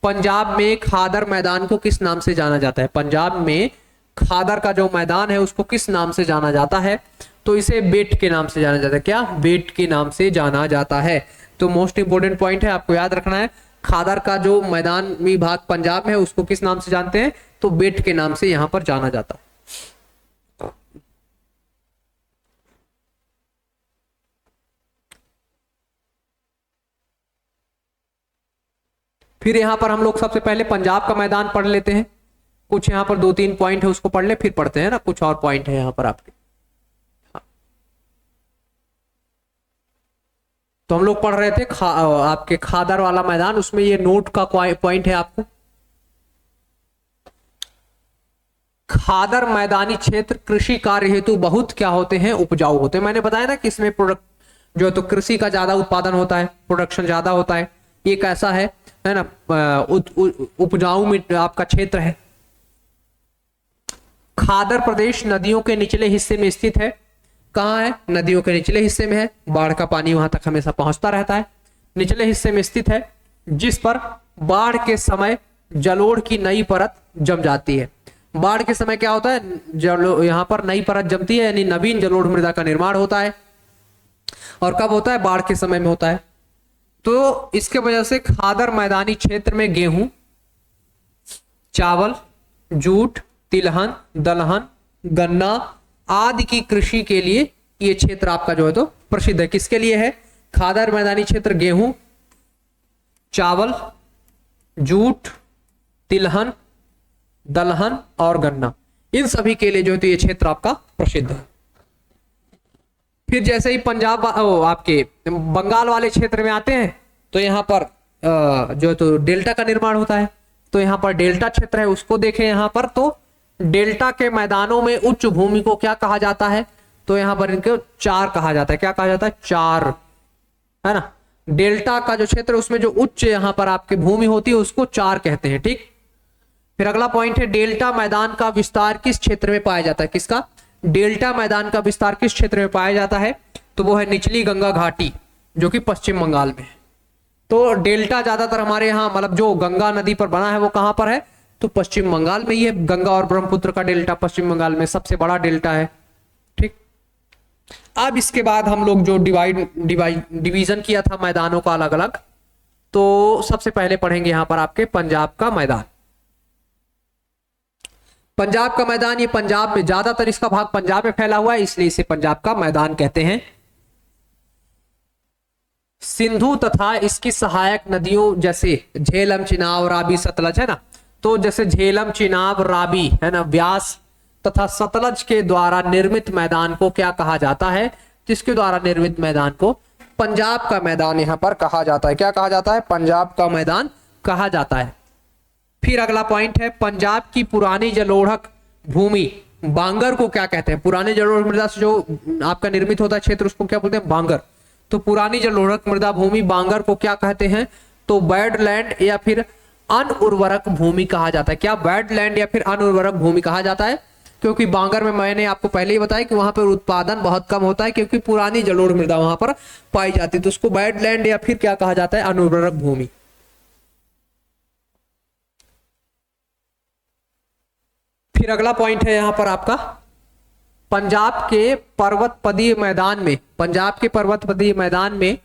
[SPEAKER 1] पंजाब में खादर मैदान को किस नाम से जाना जाता है? पंजाब में खादर का जो मैदान है उसको किस नाम से जाना जाता है? तो इसे बेट के नाम से जाना जाता है। क्या? बेट के नाम से जाना जाता है। तो मोस्ट इंपोर्टेंट पॉइंट है, आपको याद रखना है, खादर का जो मैदानी भाग पंजाब में है उसको किस नाम से जानते हैं? तो बेट के नाम से यहां पर जाना जाता है। फिर यहां पर हम लोग सबसे पहले पंजाब का मैदान पढ़ लेते हैं। कुछ यहां पर 2-3 पॉइंट है उसको पढ़ ले, फिर पढ़ते हैं ना, कुछ और पॉइंट है यहां पर आपके। तो हम लोग पढ़ रहे थे आपके खादर वाला मैदान, उसमें ये नोट का पॉइंट है आपको। खादर मैदानी क्षेत्र कृषि कार्य हेतु बहुत क्या होते हैं? उपजाऊ होते हैं। मैंने बताया ना कि इसमें प्रोडक्ट जो है तो कृषि का ज्यादा उत्पादन होता है, प्रोडक्शन ज्यादा होता है। ये कैसा है ना, उपजाऊ में आपका क्षेत्र है। खादर प्रदेश नदियों के निचले हिस्से में स्थित है। कहाँ है? नदियों के निचले हिस्से में है। बाढ़ का पानी वहां तक हमेशा पहुंचता रहता है। निचले हिस्से में स्थित है, जिस पर बाढ़ के समय जलोढ़ की नई परत जम जाती है। बाढ़ के समय क्या होता है? यहाँ पर नई परत जमती है, यानी नवीन जलोढ़ मृदा का निर्माण होता है। और कब होता है? बाढ़ के समय में होता है। तो इसके वजह से खादर मैदानी क्षेत्र में गेहूं, चावल, जूट, तिलहन, दलहन, गन्ना आदि की कृषि के लिए ये क्षेत्र आपका जो है तो प्रसिद्ध है। किसके लिए है? खादर मैदानी क्षेत्र गेहूं, चावल, जूट, तिलहन, दलहन और गन्ना, इन सभी के लिए जो है तो ये क्षेत्र आपका प्रसिद्ध है। फिर जैसे ही पंजाब आपके बंगाल वाले क्षेत्र में आते हैं तो यहाँ पर जो है तो डेल्टा का निर्माण होता है। तो यहाँ पर डेल्टा क्षेत्र है, उसको देखें। यहाँ पर तो डेल्टा के मैदानों में उच्च भूमि को क्या कहा जाता है? तो यहाँ पर इनको चार कहा जाता है। क्या कहा जाता है? चार, है ना। डेल्टा का जो क्षेत्र उसमें जो उच्च यहाँ पर आपकी भूमि होती है उसको चार कहते हैं। ठीक। फिर अगला पॉइंट है, डेल्टा मैदान का विस्तार किस क्षेत्र में पाया जाता है? किसका? डेल्टा मैदान का विस्तार किस क्षेत्र में पाया जाता है? तो वो है निचली गंगा घाटी, जो कि पश्चिम बंगाल में है। तो डेल्टा ज्यादातर हमारे यहाँ मतलब जो गंगा नदी पर बना है वो कहां पर है? तो पश्चिम बंगाल में ही है। गंगा और ब्रह्मपुत्र का डेल्टा पश्चिम बंगाल में सबसे बड़ा डेल्टा है। ठीक। अब इसके बाद हम लोग जो डिवीजन किया था मैदानों का अलग अलग, तो सबसे पहले पढ़ेंगे यहां पर आपके पंजाब का मैदान। पंजाब का मैदान, ये पंजाब में ज्यादातर इसका भाग पंजाब में फैला हुआ है, इसलिए इसे पंजाब का मैदान कहते हैं। सिंधु तथा इसकी सहायक नदियों जैसे झेलम, चिनाब, रावी, सतलज, है ना। तो जैसे झेलम, चिनाब, रावी, है ना, व्यास तथा सतलज के द्वारा निर्मित मैदान को क्या कहा जाता है? जिसके द्वारा निर्मित मैदान को पंजाब का मैदान यहां पर कहा जाता है। क्या कहा जाता है? पंजाब का मैदान कहा जाता है। फिर अगला पॉइंट है, पंजाब की पुरानी जलोढ़क भूमि बांगर को क्या कहते हैं? पुरानी जलोढ़ मृदा से जो आपका निर्मित होता है क्षेत्र उसको क्या बोलते हैं? बांगर। तो पुरानी जलोढ़क मृदा भूमि बांगर को क्या कहते हैं? तो बैडलैंड या फिर अनउर्वरक भूमि कहा जाता है। क्या? बैडलैंड या फिर अनउर्वरक भूमि कहा जाता है, क्योंकि बांगर में मैंने आपको पहले ही बताया कि वहां पर उत्पादन बहुत कम होता है, क्योंकि पुरानी जलोढ़ मृदा वहां पर पाई जाती है। तो उसको बैडलैंड या फिर क्या कहा जाता है? अनउर्वरक भूमि। फिर अगला पॉइंट है यहां पर आपका पंजाब के पर्वतपदीय मैदान में, पंजाब के पर्वतपदीय मैदान में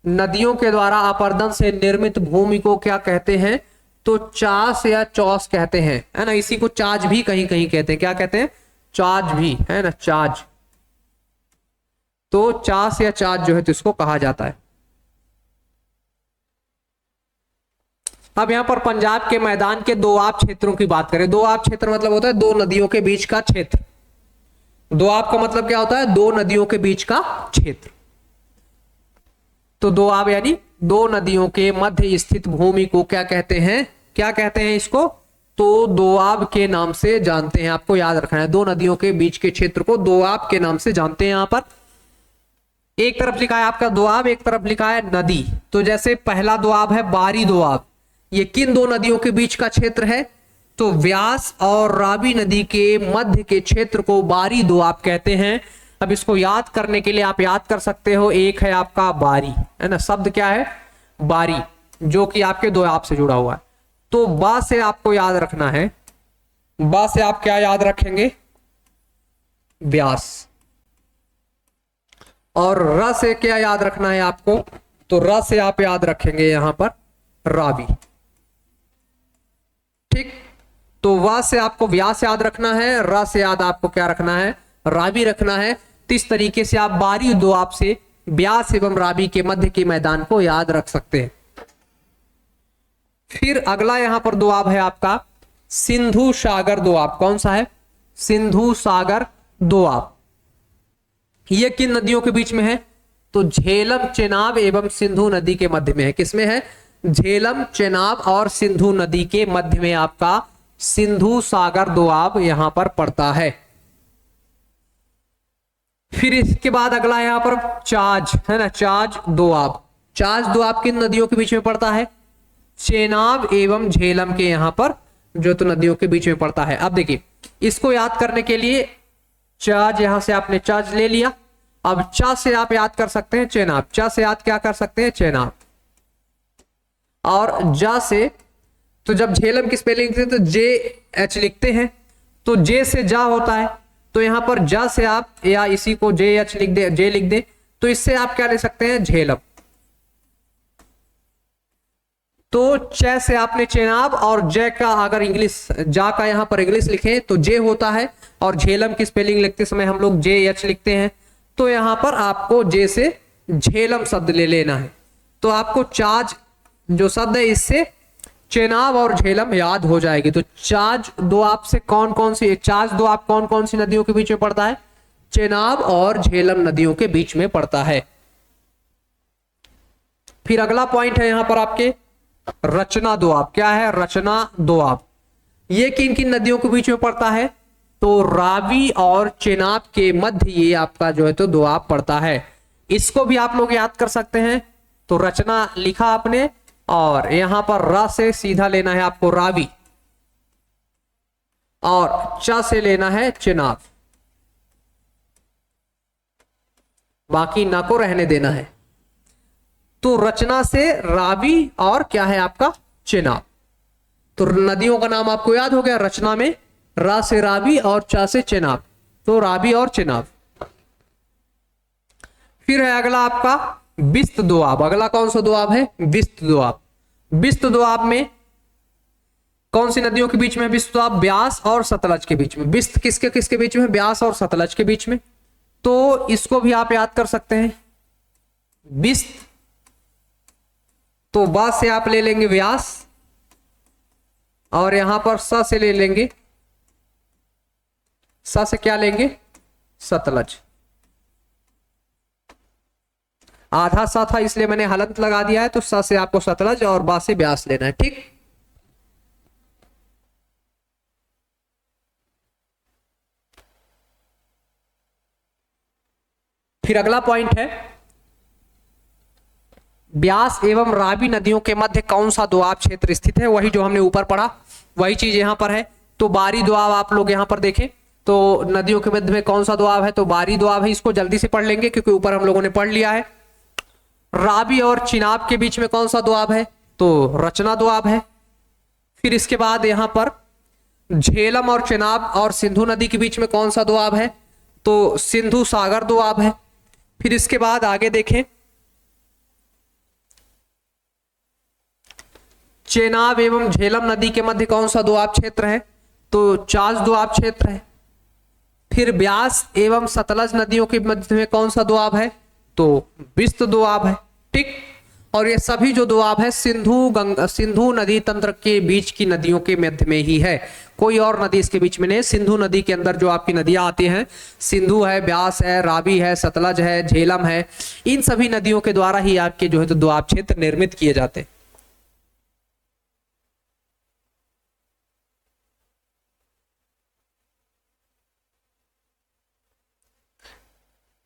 [SPEAKER 1] नदियों के द्वारा अपर्दन से निर्मित भूमि को क्या कहते हैं? तो चास या चौस कहते हैं, है ना। इसी को चाज भी कहीं कहीं कहते हैं। क्या कहते हैं? चाज भी, है ना, चाज। तो चास या चाज जो है तो इसको कहा जाता है। अब यहां पर पंजाब के मैदान के दोआब क्षेत्रों की बात करें। दोआब क्षेत्र मतलब होता है दो नदियों के बीच का क्षेत्र। दोआब का मतलब क्या होता है? दो नदियों के बीच का क्षेत्र। तो दोआब यानी दो नदियों के मध्य स्थित भूमि को क्या कहते हैं? क्या कहते हैं इसको? तो दोआब के नाम से जानते हैं। आपको याद रखना है, दो नदियों के बीच के क्षेत्र को दोआब के नाम से जानते हैं। यहां पर एक तरफ लिखा है आपका दोआब, एक तरफ लिखा है नदी। तो जैसे पहला दोआब है बारी दोआब, ये किन दो नदियों के बीच का क्षेत्र है? तो व्यास और रावी नदी के मध्य के क्षेत्र को बारी दोआब कहते हैं। अब इसको याद करने के लिए आप याद कर सकते हो, एक है आपका बारी, है ना, शब्द क्या है बारी, जो कि आपके दोआब से जुड़ा हुआ है। तो बा से आपको याद रखना है, बा से आप क्या याद रखेंगे व्यास, और र से क्या याद रखना है आपको, तो र से आप याद रखेंगे यहां पर रावी। ठीक, तो वा से आपको व्यास याद रखना है, र से याद आपको क्या रखना है रावी रखना है। तो इस तरीके से आप बारी दोआब से व्यास एवं रावी के मध्य के मैदान को याद रख सकते हैं। फिर अगला यहां पर दोआब है आपका सिंधु सागर दोआब। कौन सा है सिंधु सागर दोआब। ये किन नदियों के बीच में है, तो झेलम चेनाब एवं सिंधु नदी के मध्य में है। किसमें है, झेलम चेनाब और सिंधु नदी के मध्य में आपका सिंधु सागर दोआब यहां पर पड़ता है। फिर इसके बाद अगला यहां पर चाज है ना, चाज दोआब। चाज दोआब किन नदियों के बीच में पड़ता है, चेनाब एवं झेलम के यहां पर जो तो नदियों के बीच में पड़ता है। अब देखिए इसको याद करने के लिए चाज, यहां से आपने चाज ले लिया, अब चा से आप याद कर सकते हैं चेनाब, चा से याद क्या कर सकते हैं चेनाब, और जा से तो जब झेलम की स्पेलिंग लिखते हैं तो जे एच लिखते हैं, तो जे से जा होता है, तो यहां पर जा से आप या इसी को जे एच लिख दे, जे लिख दे, तो इससे आप क्या ले सकते हैं झेलम। तो च से आपने चेनाब, और जय का अगर इंग्लिश जा का यहां पर इंग्लिश लिखें तो जे होता है, और झेलम की स्पेलिंग लिखते समय हम लोग जे एच लिखते हैं, तो यहां पर आपको जे से झेलम शब्द ले लेना है। तो आपको चाज जो शब्द है इससे चेनाब और झेलम याद हो जाएगी। तो चाज दोआब से कौन कौन सी, चाज दोआब कौन कौन सी नदियों के बीच में पड़ता है, चेनाब और झेलम नदियों के बीच में पड़ता है। फिर अगला पॉइंट है यहां पर आपके रचना दोआब। क्या है रचना दोआब, ये किन किन नदियों के बीच में पड़ता है, तो रावी और चेनाब के मध्य ये आपका जो है तो दोआब पड़ता है। इसको भी आप लोग याद कर सकते हैं। तो रचना लिखा आपने, और यहां पर र से सीधा लेना है आपको रावी, और च से लेना है चेनाब, बाकी ना को रहने देना है। तो रचना से रावी और क्या है आपका चेनाब। तो नदियों का नाम आपको याद हो गया, रचना में रा से रावी और चा से चेनाब, तो रावी और चेनाब। फिर है अगला आपका बिस्त दोआब। अगला कौन सा दोआब है, बिस्त दोआब। बिस्त दोआब में कौन सी नदियों के बीच में बिस्त दोआब, ब्यास और सतलज के बीच में। बिस्त किसके किसके बीच में, ब्यास और सतलज के बीच में। तो इसको भी आप याद कर सकते हैं बिस्त, तो बा से आप ले लेंगे व्यास, और यहां पर स से ले लेंगे, स से क्या लेंगे सतलज। आधा सा था इसलिए मैंने हलंत लगा दिया है, तो स से आपको सतलज और बा से ब्यास लेना है। ठीक, फिर अगला पॉइंट है ब्यास एवं रावी नदियों के मध्य कौन सा दोआब क्षेत्र स्थित है। वही जो हमने ऊपर पढ़ा वही चीज यहां पर है। तो बारी दोआब आप लोग यहां पर देखें, तो नदियों के मध्य में कौन सा दोआब है, तो बारी दोआब है। इसको जल्दी से पढ़ लेंगे क्योंकि ऊपर हम लोगों ने पढ़ लिया है। रावी और चिनाब के बीच में कौन सा दोआब है, तो रचना दोआब है। फिर इसके बाद यहां पर झेलम और चेनाब और सिंधु नदी के बीच में कौन सा दोआब है, तो सिंधु सागर दोआब है। फिर इसके बाद आगे देखें, चेनाब एवं झेलम नदी के मध्य कौन सा दोआब क्षेत्र है, तो चाज दोआब क्षेत्र है। फिर ब्यास एवं सतलज नदियों के मध्य में कौन सा दोआब है, तो बिस्त दोआब है। ठीक, और ये सभी जो दोआब है सिंधु नदी तंत्र के बीच की नदियों के मध्य में ही है, कोई और नदी इसके बीच में नहीं। सिंधु नदी के अंदर जो आपकी नदियां आती हैं, सिंधु है, ब्यास है, रावी है, सतलज है, झेलम है, इन सभी नदियों के द्वारा ही आपके जो है तो दोआब क्षेत्र निर्मित किए जाते हैं।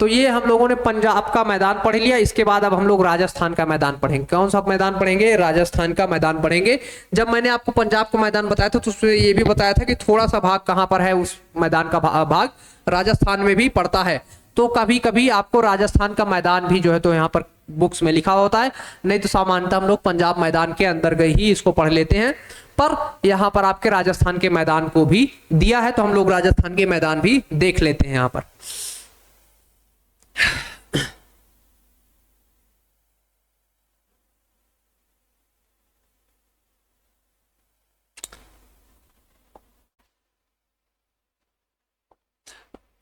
[SPEAKER 1] तो ये हम लोगों ने पंजाब का मैदान पढ़ लिया। इसके बाद अब हम लोग राजस्थान का मैदान पढ़ेंगे। कौन सा मैदान पढ़ेंगे, राजस्थान का मैदान पढ़ेंगे। जब मैंने आपको पंजाब का मैदान बताया था तो उसमें ये भी बताया था कि थोड़ा सा भाग कहां पर है, उस मैदान का भाग राजस्थान में भी पड़ता है। तो कभी कभी आपको राजस्थान का मैदान भी जो है तो यहाँ पर बुक्स में लिखा होता है, नहीं तो सामान्यतः हम लोग पंजाब मैदान के अंदर गए ही इसको पढ़ लेते हैं, पर यहाँ पर आपके राजस्थान के मैदान को भी दिया है, तो हम लोग राजस्थान के मैदान भी देख लेते हैं यहाँ पर।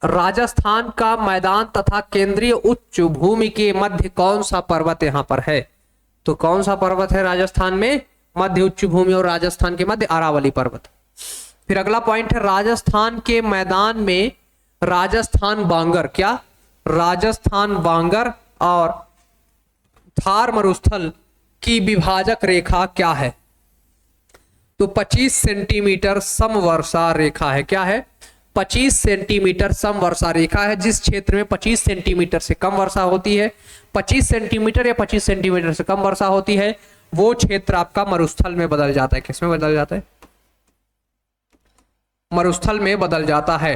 [SPEAKER 1] राजस्थान का मैदान तथा केंद्रीय उच्च भूमि के मध्य कौन सा पर्वत यहाँ पर है? तो कौन सा पर्वत है राजस्थान में? मध्य उच्च भूमि और राजस्थान के मध्य अरावली पर्वत। फिर अगला पॉइंट है राजस्थान के मैदान में राजस्थान बांगर, क्या? राजस्थान बांगर और थार मरुस्थल की विभाजक रेखा क्या है? तो 25 सेंटीमीटर समवर्षा रेखा है। क्या है? 25 सेंटीमीटर समवर्षा रेखा है। जिस क्षेत्र में 25 सेंटीमीटर से कम वर्षा होती है, 25 सेंटीमीटर या 25 सेंटीमीटर से कम वर्षा होती है, वो क्षेत्र आपका मरुस्थल में बदल जाता है। किसमें बदल जाता है? मरुस्थल में बदल जाता है।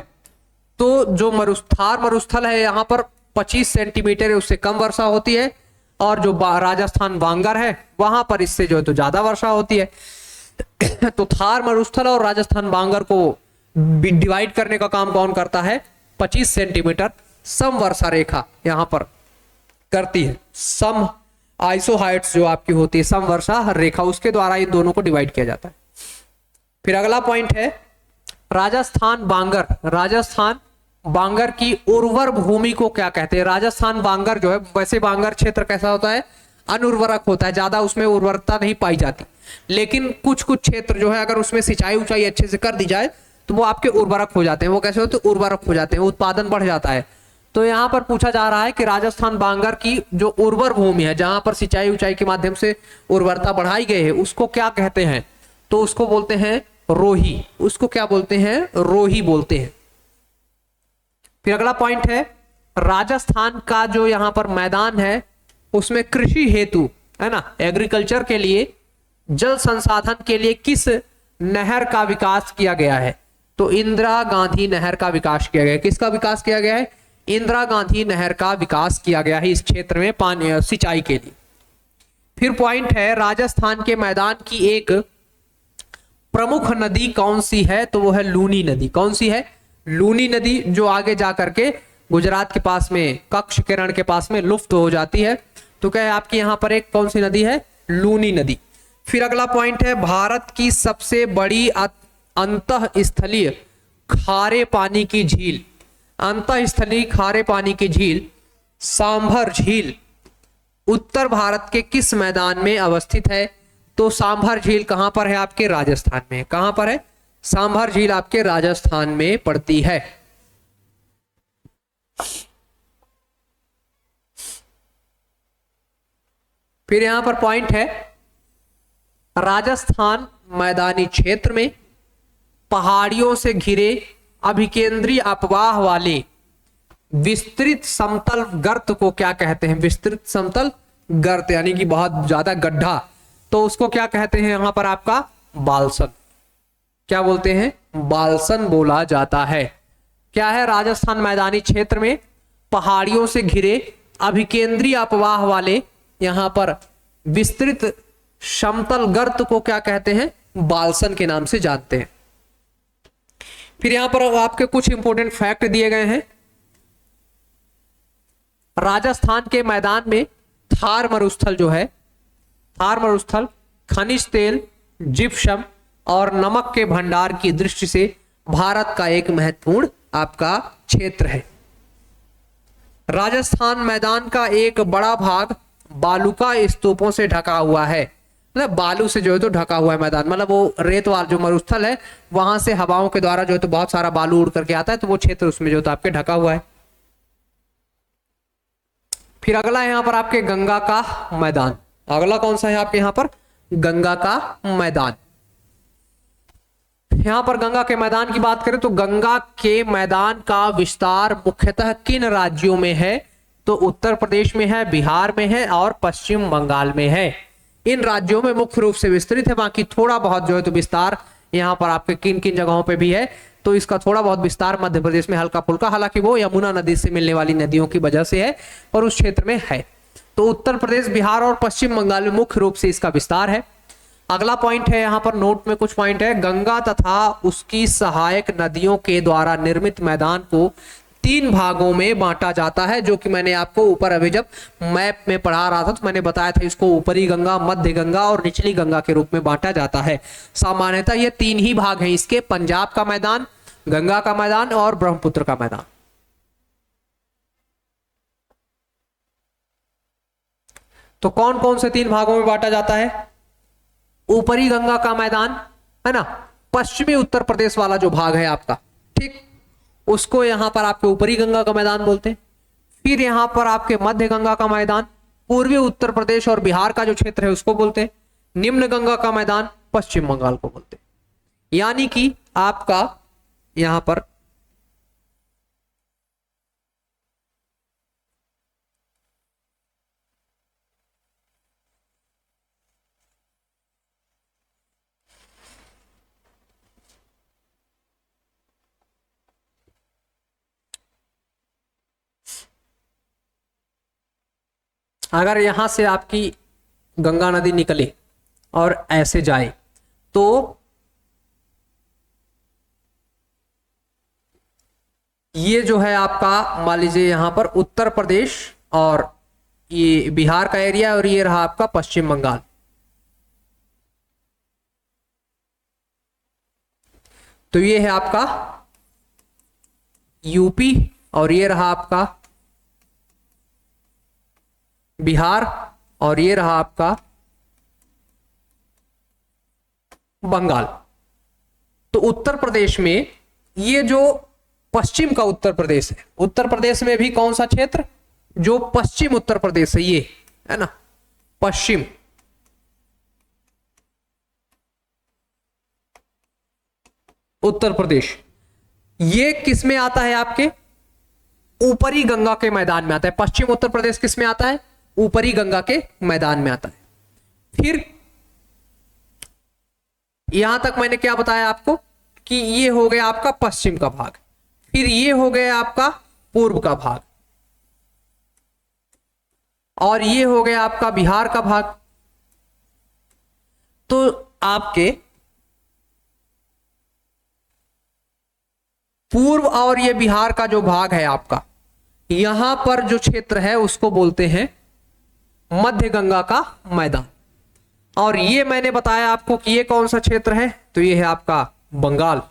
[SPEAKER 1] तो जो थार मरुस्थल है यहाँ पर 25 सेंटीमीटर उससे कम वर्षा होती है, और जो राजस्थान बांगर है वहां पर इससे जो है तो ज्यादा वर्षा होती है। तो थार मरुस्थल और राजस्थान बांगर को डिवाइड करने का काम कौन करता है? 25 सेंटीमीटर समवर्षा रेखा यहां पर करती है। सम आइसोहाइट्स जो आपकी होती है समवर्षा रेखा, उसके द्वारा इन दोनों को डिवाइड किया जाता है। फिर अगला पॉइंट है राजस्थान बांगर। राजस्थान बांगर की उर्वर भूमि को क्या कहते हैं? राजस्थान बांगर जो है, वैसे बांगर क्षेत्र कैसा होता है? अनुर्वरक होता है, ज्यादा उसमें उर्वरता नहीं पाई जाती, लेकिन कुछ कुछ क्षेत्र जो है अगर उसमें सिंचाई उचाई अच्छे से कर दी जाए तो वो आपके उर्वरक हो जाते हैं। वो कैसे होते हैं? उर्वरक हो जाते हैं, उत्पादन बढ़ जाता है। तो यहाँ पर पूछा जा रहा है कि राजस्थान बांगर की जो उर्वर भूमि है, जहां पर सिंचाई उचाई के माध्यम से उर्वरता बढ़ाई गई है, उसको क्या कहते हैं? तो उसको बोलते हैं रोही। उसको क्या बोलते हैं? रोही बोलते हैं। फिर अगला पॉइंट है राजस्थान का जो यहां पर मैदान है उसमें कृषि हेतु, है ना, एग्रीकल्चर के लिए, जल संसाधन के लिए किस नहर का विकास किया गया है? तो इंदिरा गांधी नहर का विकास किया गया है। किसका विकास किया गया है? इंदिरा गांधी नहर का विकास किया गया है इस क्षेत्र में पानी सिंचाई के लिए। फिर पॉइंट है राजस्थान के मैदान की एक प्रमुख नदी कौन सी है? तो वो है लूनी नदी। कौन सी है? लूनी नदी, जो आगे जाकर के गुजरात के पास में कच्छ किरण के पास में लुप्त हो जाती है। तो क्या है आपकी यहाँ पर एक कौन सी नदी है? लूनी नदी। फिर अगला पॉइंट है भारत की सबसे बड़ी अंतःस्थलीय खारे पानी की झील। अंतःस्थलीय खारे पानी की झील सांभर झील उत्तर भारत के किस मैदान में अवस्थित है? तो सांभर झील कहां पर है? आपके राजस्थान में। कहां पर है? सांभर झील आपके राजस्थान में पड़ती है। फिर यहां पर पॉइंट है राजस्थान मैदानी क्षेत्र में पहाड़ियों से घिरे अभिकेंद्रीय अपवाह वाले विस्तृत समतल गर्त को क्या कहते हैं? विस्तृत समतल गर्त यानी कि बहुत ज्यादा गड्ढा, तो उसको क्या कहते हैं यहां पर आपका? बालसन। क्या बोलते हैं? बालसन बोला जाता है। क्या है? राजस्थान मैदानी क्षेत्र में पहाड़ियों से घिरे अभिकेंद्रीय अपवाह वाले यहां पर विस्तृत समतल गर्त को क्या कहते हैं? बालसन के नाम से जानते हैं। फिर यहां पर आपके कुछ इंपॉर्टेंट फैक्ट दिए गए हैं। राजस्थान के मैदान में थार मरुस्थल जो है, थार मरुस्थल खनिज तेल, जिप्सम और नमक के भंडार की दृष्टि से भारत का एक महत्वपूर्ण आपका क्षेत्र है। राजस्थान मैदान का एक बड़ा भाग बालुका स्तूपों से ढका हुआ है, मतलब बालू से जो है तो ढका हुआ है मैदान, मतलब वो रेत वाला जो मरुस्थल है वहां से हवाओं के द्वारा जो है तो बहुत सारा बालू उड़ करके आता है, तो वो क्षेत्र उसमें जो तो आपके ढका हुआ है। फिर अगला यहां पर आपके गंगा का मैदान। अगला कौन सा है आपके यहां पर? गंगा का मैदान। यहां पर गंगा के मैदान की बात करें तो गंगा के मैदान का विस्तार मुख्यतः किन राज्यों में है? तो उत्तर प्रदेश में है, बिहार में है और पश्चिम बंगाल में है। इन राज्यों में मुख्य रूप से विस्तृत है, बाकी थोड़ा बहुत जो है तो विस्तार यहां पर आपके किन किन जगहों पे भी है? तो इसका थोड़ा बहुत विस्तार मध्य प्रदेश में हल्का फुल्का, हालांकि वो यमुना नदी से मिलने वाली नदियों की वजह से है और उस क्षेत्र में है। तो उत्तर प्रदेश, बिहार और पश्चिम बंगाल में मुख्य रूप से इसका विस्तार है। अगला पॉइंट है यहाँ पर, नोट में कुछ पॉइंट है। गंगा तथा उसकी सहायक नदियों के द्वारा निर्मित मैदान को 3 भागों में बांटा जाता है, जो कि मैंने आपको ऊपर अभी जब मैप में पढ़ा रहा था तो मैंने बताया था, इसको ऊपरी गंगा, मध्य गंगा और निचली गंगा के रूप में बांटा जाता है। सामान्यतः ये 3 ही भाग हैं इसके, पंजाब का मैदान, गंगा का मैदान और ब्रह्मपुत्र का मैदान। तो कौन कौन से 3 भागों में बांटा जाता है? ऊपरी गंगा का मैदान है ना, पश्चिमी उत्तर प्रदेश वाला जो भाग है आपका, ठीक, उसको यहां पर आपके ऊपरी गंगा का मैदान बोलते हैं। फिर यहां पर आपके मध्य गंगा का मैदान, पूर्वी उत्तर प्रदेश और बिहार का जो क्षेत्र है उसको बोलते हैं। निम्न गंगा का मैदान पश्चिम बंगाल को बोलते हैं। यानी कि आपका यहां पर अगर यहां से आपकी गंगा नदी निकले और ऐसे जाए तो ये जो है आपका, मान लीजिए यहां पर उत्तर प्रदेश और ये बिहार का एरिया और ये रहा आपका पश्चिम बंगाल। तो ये है आपका यूपी और ये रहा आपका बिहार और ये रहा आपका बंगाल। तो उत्तर प्रदेश में ये जो पश्चिम का उत्तर प्रदेश है, उत्तर प्रदेश में भी कौन सा क्षेत्र, जो पश्चिम उत्तर प्रदेश है, ये है ना पश्चिम उत्तर प्रदेश, ये किस में आता है? आपके ऊपरी गंगा के मैदान में आता है। पश्चिम उत्तर प्रदेश किस में आता है? ऊपरी गंगा के मैदान में आता है। फिर यहां तक मैंने क्या बताया आपको कि ये हो गया आपका पश्चिम का भाग, फिर ये हो गया आपका पूर्व का भाग, और ये हो गया आपका बिहार का भाग। तो आपके पूर्व और ये बिहार का जो भाग है आपका, यहां पर जो क्षेत्र है उसको बोलते हैं मध्य गंगा का मैदान। और ये मैंने बताया आपको कि ये कौन सा क्षेत्र है, तो ये है आपका बंगाल।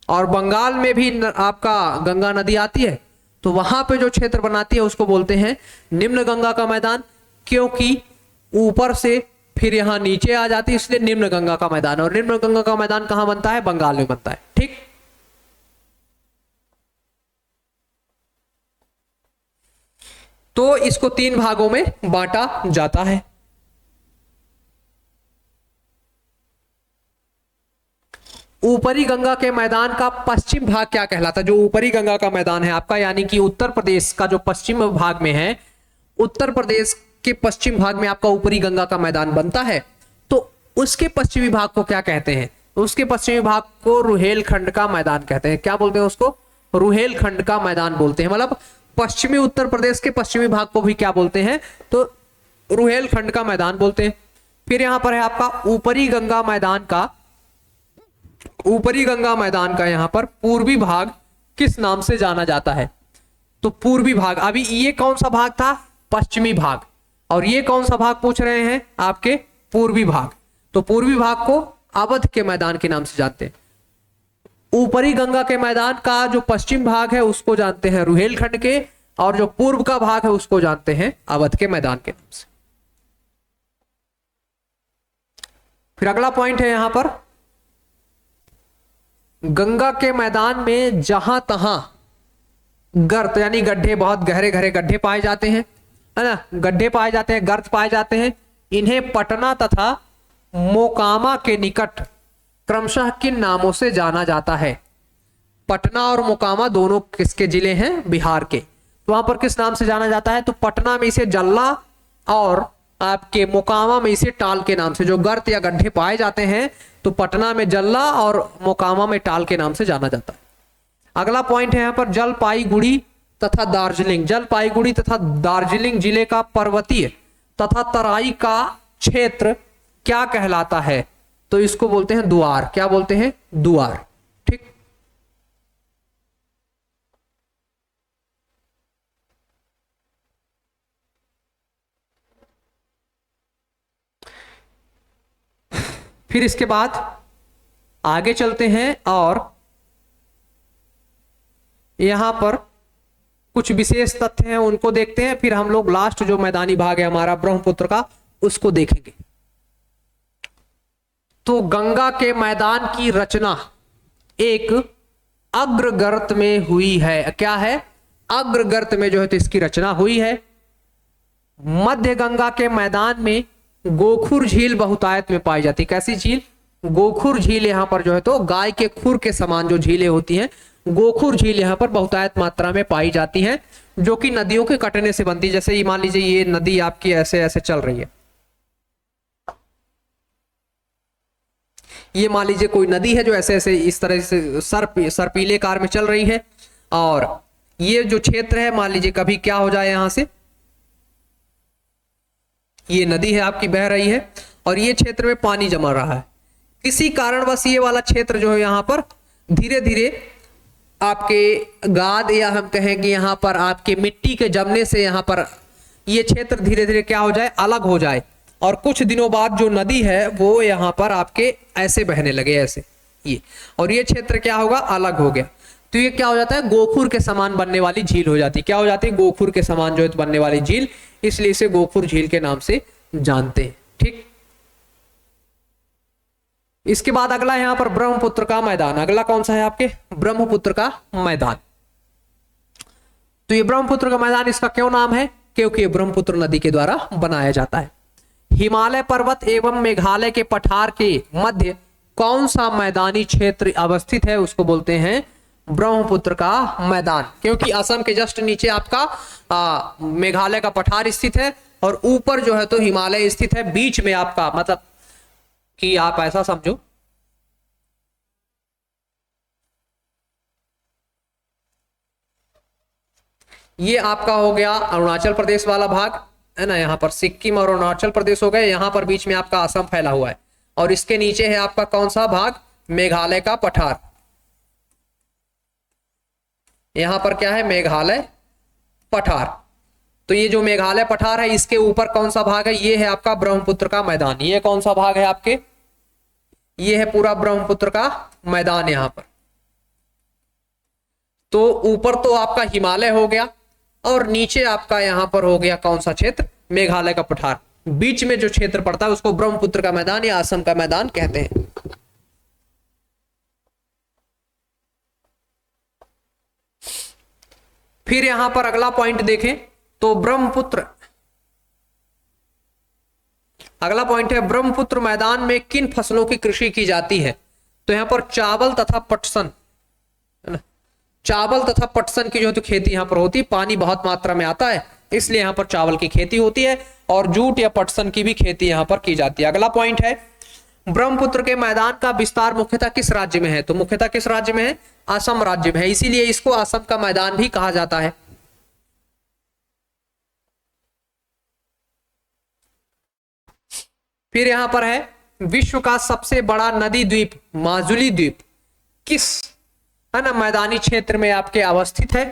[SPEAKER 1] और बंगाल में भी आपका गंगा नदी आती है, तो वहां पे जो क्षेत्र बनाती है उसको बोलते हैं निम्न गंगा का मैदान, क्योंकि ऊपर से फिर यहां नीचे आ जाती है, इसलिए निम्न गंगा का मैदान। और निम्न गंगा का मैदान कहां बनता है? बंगाल में बनता है। ठीक, तो इसको 3 भागों में बांटा जाता है। ऊपरी गंगा के मैदान का पश्चिम भाग क्या कहलाता है? जो ऊपरी गंगा का मैदान है आपका, यानी कि उत्तर प्रदेश का जो पश्चिम भाग में है, उत्तर प्रदेश के पश्चिम भाग में आपका ऊपरी गंगा का मैदान बनता है। तो उसके पश्चिमी भाग को क्या कहते हैं? उसके पश्चिमी भाग को रुहेलखंड का मैदान कहते हैं। क्या बोलते हैं उसको? रुहेलखंड का मैदान बोलते हैं। मतलब पश्चिमी उत्तर प्रदेश के पश्चिमी भाग को भी क्या बोलते हैं? तो रुहेलखंड का मैदान बोलते हैं। फिर यहां पर है आपका ऊपरी गंगा मैदान का, ऊपरी गंगा मैदान का यहां पर पूर्वी भाग किस नाम से जाना जाता है? तो पूर्वी भाग। अभी ये कौन सा भाग था? पश्चिमी भाग। और ये कौन सा भाग पूछ रहे हैं? आपके पूर्वी भाग। तो पूर्वी भाग को अवध के मैदान के नाम से जानते हैं। ऊपरी गंगा के मैदान का जो पश्चिम भाग है उसको जानते हैं रुहेलखंड के, और जो पूर्व का भाग है उसको जानते हैं अवध के मैदान के नाम से। फिर अगला पॉइंट है यहां पर, गंगा के मैदान में जहां तहां गर्त यानी गड्ढे, बहुत गहरे गहरे गड्ढे पाए जाते हैं, है ना, गड्ढे पाए जाते हैं, गर्त पाए जाते हैं, इन्हें पटना तथा मोकामा के निकट क्रमशः किन नामों से जाना जाता है? पटना और मोकामा दोनों किसके जिले हैं? बिहार के। तो वहां पर किस नाम से जाना जाता है? तो पटना में इसे जल्ला और आपके मोकामा में इसे टाल के नाम से, जो गर्त या गड्ढे पाए जाते हैं तो पटना में जल्ला और मोकामा में टाल के नाम से जाना जाता है। अगला पॉइंट है यहाँ पर जलपाईगुड़ी तथा दार्जिलिंग। जलपाईगुड़ी तथा दार्जिलिंग जिले का पर्वतीय तथा तराई का क्षेत्र क्या कहलाता है? तो इसको बोलते हैं द्वार। क्या बोलते हैं? द्वार। ठीक। फिर इसके बाद आगे चलते हैं और यहां पर कुछ विशेष तथ्य हैं उनको देखते हैं, फिर हम लोग लास्ट जो मैदानी भाग है हमारा ब्रह्मपुत्र का उसको देखेंगे। तो गंगा के मैदान की रचना एक अग्रगर्त में हुई है। क्या है? अग्रगर्त में जो है तो इसकी रचना हुई है। मध्य गंगा के मैदान में गोखुर झील बहुतायत में पाई जाती है। कैसी झील? गोखुर झील। यहां पर जो है तो गाय के खुर के समान जो झीलें होती हैं, गोखुर झील यहां पर बहुतायत मात्रा में पाई जाती हैं, जो कि नदियों के कटने से बनती है। जैसे ये मान लीजिए ये नदी आपकी ऐसे ऐसे चल रही है, ये मान लीजिए कोई नदी है जो ऐसे ऐसे इस तरह से सर्पीले कार में चल रही है, और ये जो क्षेत्र है मान लीजिए कभी क्या हो जाए, यहां से ये नदी है आपकी बह रही है और ये क्षेत्र में पानी जमा रहा है। किसी कारणवश ये वाला क्षेत्र जो है यहां पर धीरे धीरे आपके गाद या हम कहें कि यहाँ पर आपके मिट्टी के जमने से यहाँ पर ये क्षेत्र धीरे धीरे क्या हो जाए? अलग हो जाए, और कुछ दिनों बाद जो नदी है वो यहाँ पर आपके ऐसे बहने लगे, ऐसे ये, और ये क्षेत्र क्या होगा? अलग हो गया। तो ये क्या हो जाता है? गोखुर के समान बनने वाली झील हो जाती है। क्या हो जाती है? गोखुर के समान जो है बनने वाली झील, इसलिए इसे गोखुर झील के नाम से जानते हैं। ठीक। इसके बाद अगला यहां पर ब्रह्मपुत्र का मैदान। अगला कौन सा है आपके? ब्रह्मपुत्र का मैदान। तो ये ब्रह्मपुत्र का मैदान इसका क्यों नाम है? क्योंकि ये ब्रह्मपुत्र नदी के द्वारा बनाया जाता है। हिमालय पर्वत एवं मेघालय के पठार के मध्य कौन सा मैदानी क्षेत्र अवस्थित है? उसको बोलते हैं ब्रह्मपुत्र का मैदान। क्योंकि असम के जस्ट नीचे आपका मेघालय का पठार स्थित है और ऊपर जो है तो हिमालय स्थित है। बीच में आपका मतलब कि आप ऐसा समझो ये आपका हो गया अरुणाचल प्रदेश वाला भाग है ना, यहाँ पर सिक्किम और अरुणाचल प्रदेश हो गए, यहाँ पर बीच में आपका असम फैला हुआ है, और इसके नीचे है आपका कौन सा भाग? मेघालय का पठार। यहां पर क्या है? मेघालय पठार। तो ये जो मेघालय पठार है इसके ऊपर कौन सा भाग है? ये है आपका ब्रह्मपुत्र का मैदान। ये कौन सा भाग है आपके? ये है पूरा ब्रह्मपुत्र का मैदान यहां पर। तो ऊपर तो आपका हिमालय हो गया और नीचे आपका यहां पर हो गया कौन सा क्षेत्र? मेघालय का पठार। बीच में जो क्षेत्र पड़ता है उसको ब्रह्मपुत्र का मैदान या असम का मैदान कहते हैं। फिर यहां पर अगला पॉइंट देखें तो ब्रह्मपुत्र, अगला पॉइंट है ब्रह्मपुत्र मैदान में किन फसलों की कृषि की जाती है? तो यहां पर चावल तथा पटसन है ना, चावल तथा पटसन की जो तो खेती यहां पर होती है। पानी बहुत मात्रा में आता है इसलिए यहां पर चावल की खेती होती है, और जूट या पटसन की भी खेती यहां पर की जाती है। अगला पॉइंट है ब्रह्मपुत्र के मैदान का विस्तार मुख्यतः किस राज्य में है? तो मुख्यतः किस राज्य में है? असम राज्य में है, इसीलिए इसको असम का मैदान भी कहा जाता है। फिर यहां पर है विश्व का सबसे बड़ा नदी द्वीप माजुली द्वीप किस है ना मैदानी क्षेत्र में आपके अवस्थित है?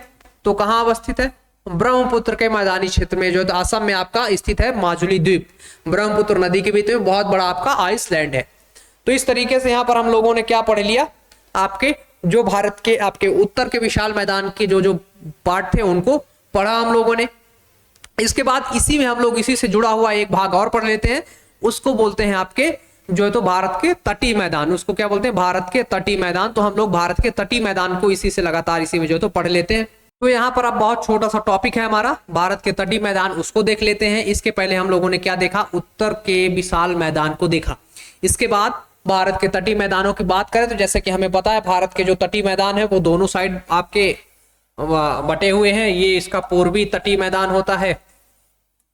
[SPEAKER 1] तो कहां अवस्थित है? ब्रह्मपुत्र के मैदानी क्षेत्र में, जो असम में आपका स्थित है माजुली द्वीप। ब्रह्मपुत्र नदी के बीच में बहुत बड़ा आपका आइसलैंड है। तो इस तरीके से यहां पर हम लोगों ने क्या पढ़ लिया? आपके जो भारत के आपके उत्तर के विशाल मैदान के जो जो पार्ट थे उनको पढ़ा हम लोगों ने। इसके बाद इसी में हम लोग इसी से जुड़ा हुआ एक भाग और पढ़ लेते हैं, उसको बोलते हैं आपके जो है तो भारत के तटीय मैदान। उसको क्या बोलते हैं? भारत के तटीय मैदान। तो हम लोग भारत के तटीय मैदान को इसी से लगातार इसी में जो है तो पढ़ लेते हैं। तो यहाँ पर अब बहुत छोटा सा टॉपिक है हमारा भारत के तटीय मैदान, उसको देख लेते हैं। इसके पहले हम लोगों ने क्या देखा? उत्तर के विशाल मैदान को देखा। इसके बाद भारत के तटीय मैदानों की बात करें तो जैसे कि हमें पता है भारत के जो तटीय मैदान है वो दोनों साइड आपके बटे हुए हैं। ये इसका पूर्वी तटीय मैदान होता है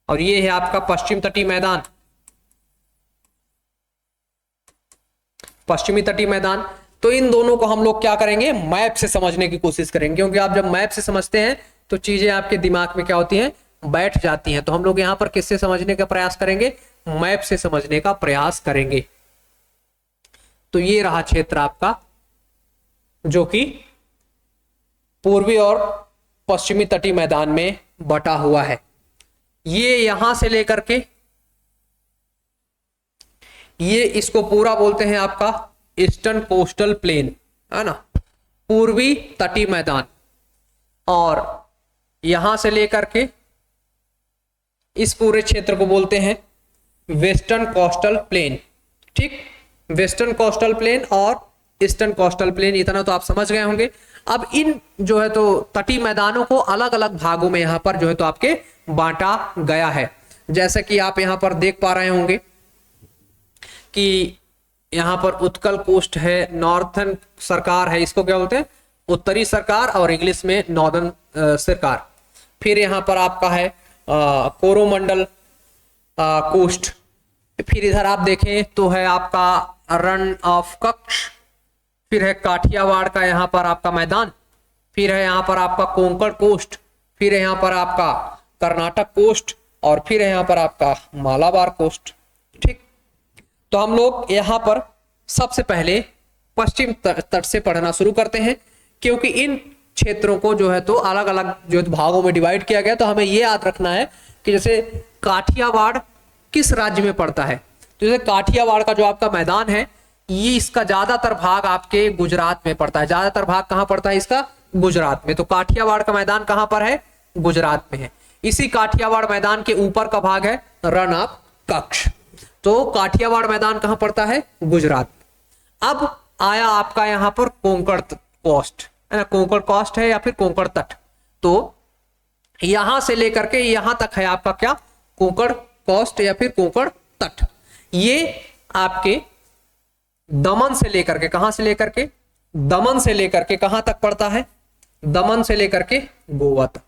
[SPEAKER 1] और ये है आपका पश्चिम तटीय मैदान। पश्चिमी तटीय मैदान। तो इन दोनों को हम लोग क्या करेंगे, मैप से समझने की कोशिश करेंगे, क्योंकि आप जब मैप से समझते हैं तो चीजें आपके दिमाग में क्या होती हैं, बैठ जाती हैं। तो हम लोग यहाँ पर किससे समझने का प्रयास करेंगे, मैप से समझने का प्रयास करेंगे। तो ये रहा क्षेत्र आपका जो कि पूर्वी और पश्चिमी तटीय मैदान में बटा हुआ है। ये यहां से लेकर के ये इसको पूरा बोलते हैं आपका ईस्टर्न कोस्टल प्लेन, है ना, पूर्वी तटीय मैदान। और यहां से लेकर के इस पूरे क्षेत्र को बोलते हैं वेस्टर्न कोस्टल प्लेन। ठीक, वेस्टर्न कोस्टल प्लेन और ईस्टर्न कोस्टल प्लेन, इतना तो आप समझ गए होंगे। अब इन जो है तो तटीय मैदानों को अलग अलग भागों में यहां पर जो है तो आपके बांटा गया है। जैसे कि आप यहां पर देख पा रहे होंगे कि यहां पर उत्कल कोस्ट है, नॉर्थन सरकार है, इसको क्या बोलते हैं, उत्तरी सरकार, और इंग्लिश में नॉर्दर्न सरकार। फिर यहां पर आपका है कोरोमंडल कोस्ट। फिर इधर आप देखें तो है आपका रन ऑफ कच्छ, फिर है काठियावाड़ का यहाँ पर आपका मैदान, फिर है यहाँ पर आपका कोंकण कोस्ट, फिर है यहाँ पर आपका कर्नाटक कोस्ट, और फिर है यहाँ पर आपका मालाबार कोस्ट। ठीक, तो हम लोग यहाँ पर सबसे पहले पश्चिम तट से पढ़ना शुरू करते हैं, क्योंकि इन क्षेत्रों को जो है तो अलग अलग जो भागों में डिवाइड किया गया। तो हमें यह याद रखना है कि जैसे काठियावाड़ किस राज्य में पड़ता है, तो जैसे काठियावाड़ का जो आपका मैदान है, ये इसका ज्यादातर भाग आपके गुजरात में पड़ता है। ज्यादातर भाग कहां पड़ता है इसका, गुजरात में। तो काठियावाड़ का मैदान कहां पर है, गुजरात में है। इसी काठियावाड़ मैदान के ऊपर का भाग है रण ऑफ कच्छ। तो काठियावाड़ मैदान कहां पड़ता है, गुजरात में। अब आया आपका यहां पर कोंकण कोस्ट, है ना, कोंकण कोस्ट है या फिर कोंकण तट। तो यहां से लेकर के यहां तक है आपका क्या, कोंकण कोस्ट या फिर कोंकण तट। ये आपके दमन से लेकर के, कहां से लेकर के, दमन से लेकर के कहां तक पड़ता है, दमन से लेकर के गोवा तक।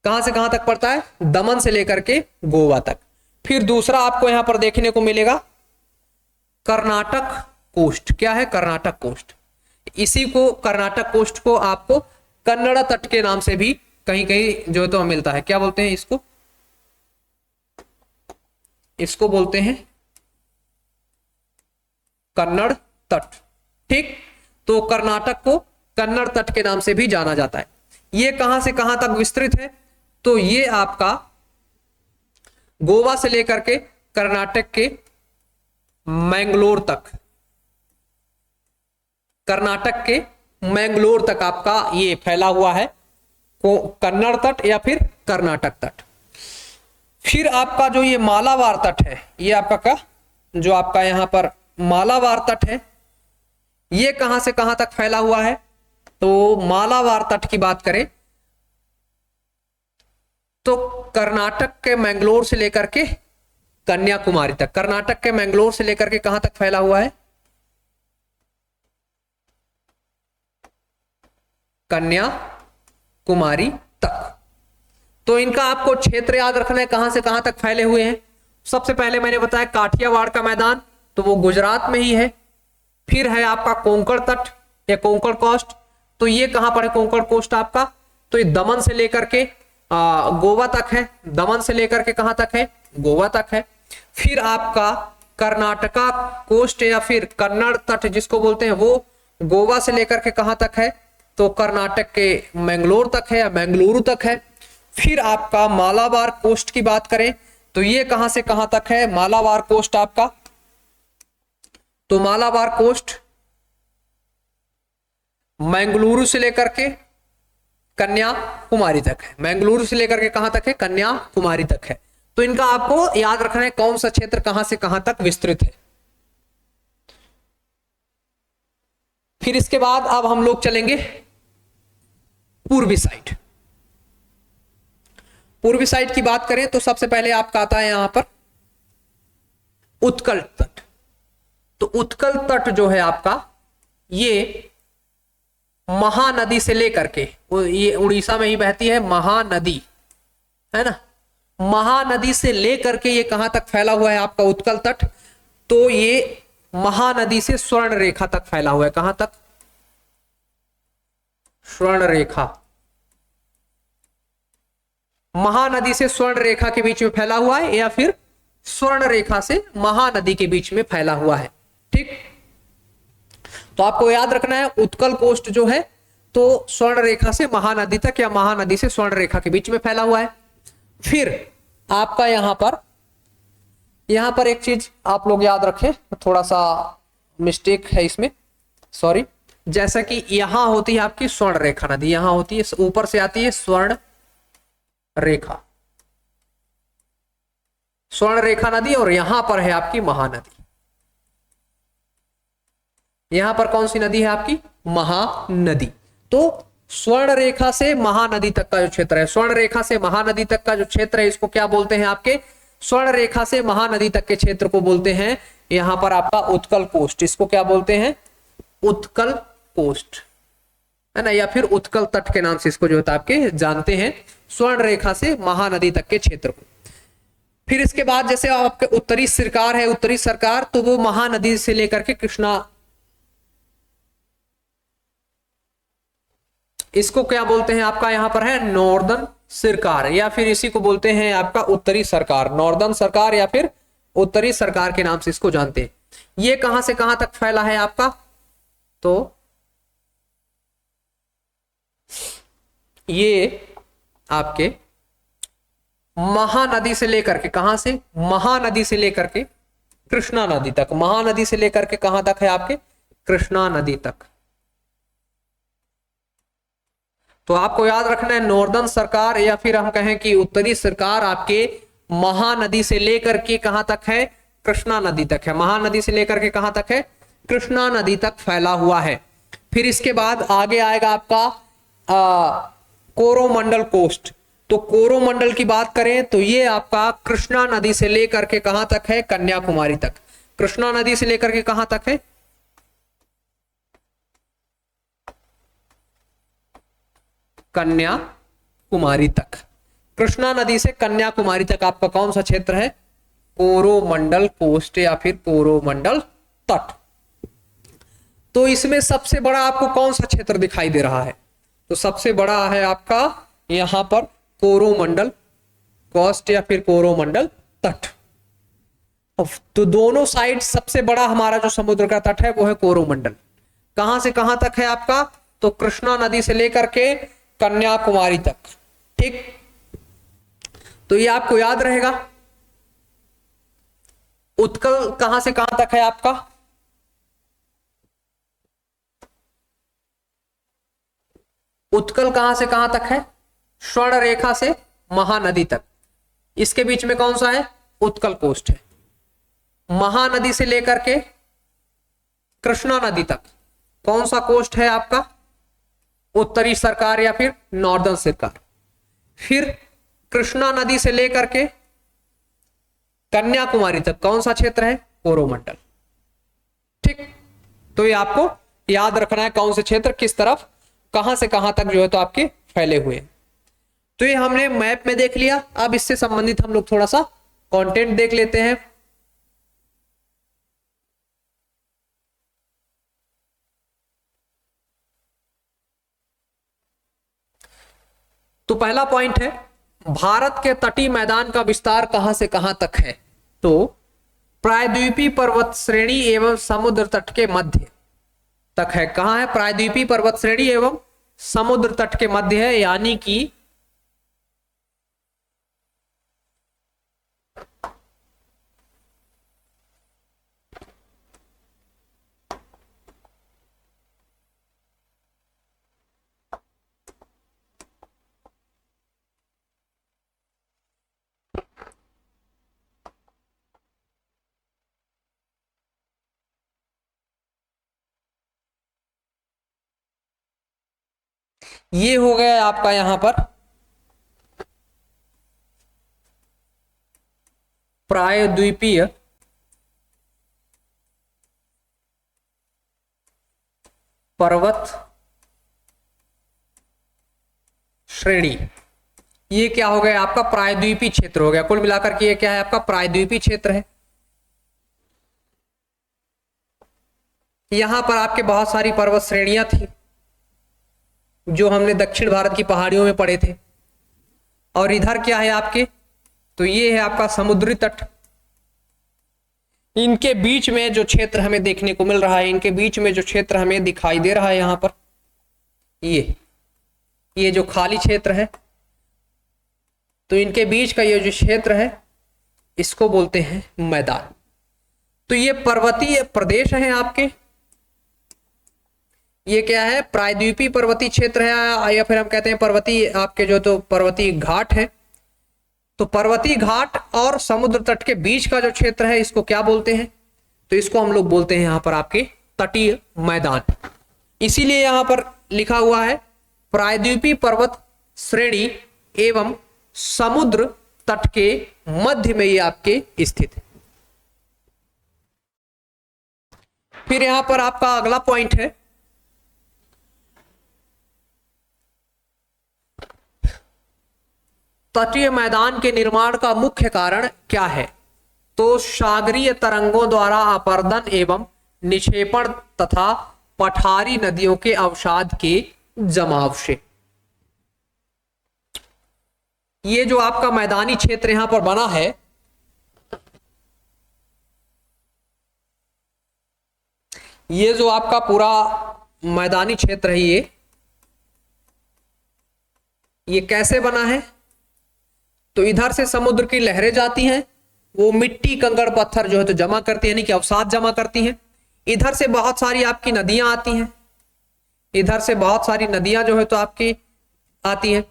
[SPEAKER 1] कहां से कहां तक पड़ता है, दमन से लेकर के गोवा तक। फिर दूसरा आपको यहां पर देखने को मिलेगा कर्नाटक कोस्ट। क्या है, कर्नाटक कोस्ट। इसी को कर्नाटक कोस्ट को आपको कन्नड़ तट के नाम से भी कहीं कहीं जो तो मिलता है। क्या बोलते हैं इसको, इसको बोलते हैं कन्नड़ तट। ठीक, तो कर्नाटक को कन्नड़ तट के नाम से भी जाना जाता है। ये कहां से कहां तक विस्तृत है, तो ये आपका गोवा से लेकर के कर्नाटक के मैंगलोर तक, कर्नाटक के मैंगलोर तक आपका ये फैला हुआ है कन्नड़ तट या फिर कर्नाटक तट। फिर आपका जो ये मालाबार तट है, ये आपका का जो आपका यहां पर मालाबार तट है, ये कहां से कहां तक फैला हुआ है। तो मालाबार तट की बात करें तो कर्नाटक के मैंगलोर से लेकर के कन्याकुमारी तक, कर्नाटक के मैंगलोर से लेकर के कहां तक फैला हुआ है, कन्याकुमारी तक। तो इनका आपको क्षेत्र याद रखना है, कहां से कहां तक फैले हुए हैं। सबसे पहले मैंने बताया काठियावाड़ का मैदान, तो वो गुजरात में ही है। फिर है आपका कोंकण तट या कोंकण कोस्ट, तो ये कहां पर है कोंकण कोस्ट आपका, तो ये दमन से लेकर के गोवा तक है। दमन से लेकर के कहां तक है, गोवा तक है। फिर आपका कर्नाटका कोस्ट या फिर कन्नड़ तट जिसको बोलते हैं, वो गोवा से लेकर के कहां तक है, तो कर्नाटक के मैंगलोर तक है या मैंगलुरु तक है। फिर आपका मालाबार कोस्ट की बात करें तो ये कहां से कहां तक है, मालाबार कोस्ट आपका, तो मालाबार कोस्ट मैंगलुरु से लेकर के कन्याकुमारी तक है। मैंगलुरु से लेकर के कहां तक है, कन्याकुमारी तक है। तो इनका आपको याद रखना है कौन सा क्षेत्र कहां से कहां तक विस्तृत है। फिर इसके बाद अब हम लोग चलेंगे पूर्वी साइड। पूर्वी साइड की बात करें तो सबसे पहले आपका आता है यहां पर उत्कल तट। तो उत्कल तट जो है आपका, ये महानदी से लेकर के, ये उड़ीसा में ही बहती है महानदी, है ना, महानदी से लेकर के ये कहां तक फैला हुआ है आपका उत्कल तट, तो ये महानदी से स्वर्ण रेखा तक फैला हुआ है। कहां तक? स्वर्ण रेखा, महानदी से स्वर्ण रेखा के बीच में फैला हुआ है, या फिर स्वर्ण रेखा से महानदी के बीच में फैला हुआ है। ठीक, तो आपको याद रखना है उत्कल कोस्ट जो है तो स्वर्ण रेखा से महानदी तक या महानदी से स्वर्ण रेखा के बीच में फैला हुआ है। फिर आपका यहां पर एक चीज आप लोग याद रखें, थोड़ा सा मिस्टेक है इसमें, सॉरी। जैसा कि यहां होती है आपकी स्वर्ण रेखा नदी, यहां होती है, ऊपर से आती है स्वर्ण रेखा, स्वर्ण रेखा नदी, और यहां पर है आपकी महानदी। यहां पर कौन सी नदी है आपकी? महानदी। तो स्वर्ण रेखा से महानदी तक का जो क्षेत्र है, स्वर्ण रेखा से महानदी तक का जो क्षेत्र है, इसको क्या बोलते हैं? आपके स्वर्ण रेखा से महानदी तक के क्षेत्र को बोलते हैं यहां पर आपका उत्कल कोस्ट। इसको क्या बोलते हैं? उत्कल कोस्ट, है ना, या फिर उत्कल तट के नाम से इसको जो होता है आपके जानते हैं, स्वर्ण रेखा से महानदी तक के क्षेत्र को। फिर इसके बाद जैसे आपके उत्तरी सरकार है, उत्तरी सरकार, तो वो महानदी से लेकर के कृष्णा, इसको क्या बोलते हैं? आपका यहां पर है नॉर्दर्न सरकार, या फिर इसी को बोलते हैं आपका उत्तरी सरकार, नॉर्दर्न सरकार या फिर उत्तरी सरकार के नाम से इसको जानते हैं। ये कहां से कहां तक फैला है आपका? तो ये आपके महानदी से लेकर के, कहां से? महानदी से लेकर के कृष्णा नदी तक, महानदी से लेकर के कहां तक है आपके? कृष्णा नदी तक। तो आपको याद रखना है नॉर्दर्न सरकार या फिर हम कहें कि उत्तरी सरकार आपके महानदी से लेकर के कहां तक है? कृष्णा नदी तक है। महानदी से लेकर के कहां तक है? कृष्णा नदी तक फैला हुआ है। फिर इसके बाद आगे आएगा आपका कोरोमंडल कोस्ट। तो कोरोमंडल की बात करें तो ये आपका कृष्णा नदी से लेकर के कहां तक है? कन्याकुमारी तक। कृष्णा नदी से लेकर के कहां तक है? कन्याकुमारी तक। कृष्णा नदी से कन्याकुमारी तक आपका कौन सा क्षेत्र है? कोरोमंडल कोस्ट या फिर कोरोमंडल तट। तो इसमें सबसे बड़ा आपको कौन सा क्षेत्र दिखाई दे रहा है? तो सबसे बड़ा है आपका यहां पर कोरोमंडल कोस्ट या फिर कोरोमंडल तट। तो दोनों साइड सबसे बड़ा हमारा जो समुद्र का तट है वो है कोरोमंडल। कहां से कहां तक है आपका? तो कृष्णा नदी से लेकर के कन्याकुमारी तक। ठीक, तो ये आपको याद रहेगा। उत्कल कहां से कहां तक है आपका? उत्कल कहां से कहां तक है? स्वर्ण रेखा से महानदी तक। इसके बीच में कौन सा है? उत्कल कोस्ट है। महानदी से लेकर के कृष्णा नदी तक कौन सा कोस्ट है आपका? उत्तरी सरकार या फिर नॉर्दर्न सरकार। फिर कृष्णा नदी से लेकर के कन्याकुमारी तक कौन सा क्षेत्र है? कोरोमंडल। ठीक, तो ये आपको याद रखना है कौन से क्षेत्र किस तरफ कहां से कहां तक जो है तो आपके फैले हुए हैं। तो ये हमने मैप में देख लिया। अब इससे संबंधित हम लोग थोड़ा सा कंटेंट देख लेते हैं। तो पहला पॉइंट है भारत के तटीय मैदान का विस्तार कहां से कहां तक है? तो प्रायद्वीपीय पर्वत श्रेणी एवं समुद्र तट के मध्य तक है। कहां है? प्रायद्वीपीय पर्वत श्रेणी एवं समुद्र तट के मध्य है, यानी कि ये हो गया आपका यहां पर प्रायद्वीपीय पर्वत श्रेणी। ये क्या हो गया आपका? प्रायद्वीपीय क्षेत्र हो गया। कुल मिलाकर के ये क्या है आपका? प्रायद्वीपीय क्षेत्र है। यहां पर आपके बहुत सारी पर्वत श्रेणियां थी जो हमने दक्षिण भारत की पहाड़ियों में पढ़े थे। और इधर क्या है आपके, तो ये है आपका समुद्री तट। इनके बीच में जो क्षेत्र हमें देखने को मिल रहा है, इनके बीच में जो क्षेत्र हमें दिखाई दे रहा है यहां पर, ये जो खाली क्षेत्र है, तो इनके बीच का ये जो क्षेत्र है इसको बोलते हैं मैदान। तो ये पर्वतीय प्रदेश है आपके, ये क्या है, प्रायद्वीपीय पर्वतीय क्षेत्र है, या फिर हम कहते हैं पर्वतीय आपके जो तो पर्वतीय घाट है। तो पर्वतीय घाट और समुद्र तट के बीच का जो क्षेत्र है इसको क्या बोलते हैं, तो इसको हम लोग बोलते हैं यहां पर आपके तटीय मैदान। इसीलिए यहां पर लिखा हुआ है प्रायद्वीपीय पर्वत श्रेणी एवं समुद्र तट के मध्य में ये आपके स्थित है। फिर यहां पर आपका अगला पॉइंट है तटीय मैदान के निर्माण का मुख्य कारण क्या है, तो सागरीय तरंगों द्वारा अपरदन एवं निक्षेपण तथा पठारी नदियों के अवसाद के जमाव से। ये जो आपका मैदानी क्षेत्र यहां पर बना है, ये जो आपका पूरा मैदानी क्षेत्र है, ये कैसे बना है, तो इधर से समुद्र की लहरें जाती हैं, वो मिट्टी कंकड़ पत्थर जो है तो जमा करती है, यानी कि अवसाद जमा करती हैं। इधर से बहुत सारी आपकी नदियां आती हैं, इधर से बहुत सारी नदियां जो है तो आपकी आती हैं,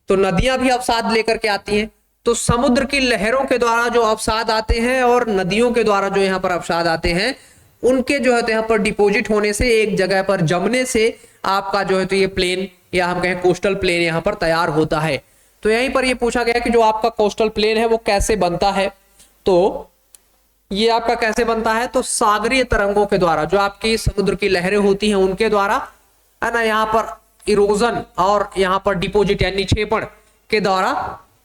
[SPEAKER 1] तो नदियां भी अवसाद लेकर के आती हैं। तो समुद्र की लहरों के द्वारा जो अवसाद आते हैं और नदियों के द्वारा जो यहाँ पर अवसाद आते हैं, उनके जो है तो यहाँ पर डिपोजिट होने से, एक जगह पर जमने से आपका जो है तो ये प्लेन या हम कहें कोस्टल प्लेन यहाँ पर तैयार होता है। तो यहीं पर ये पूछा गया कि जो आपका कोस्टल प्लेन है वो कैसे बनता है, तो ये आपका कैसे बनता है, तो सागरीय तरंगों के द्वारा, जो आपकी समुद्र की लहरें होती हैं उनके द्वारा, है ना, यहाँ पर इरोजन और यहाँ पर डिपोजिट यानी निक्षेपण के द्वारा,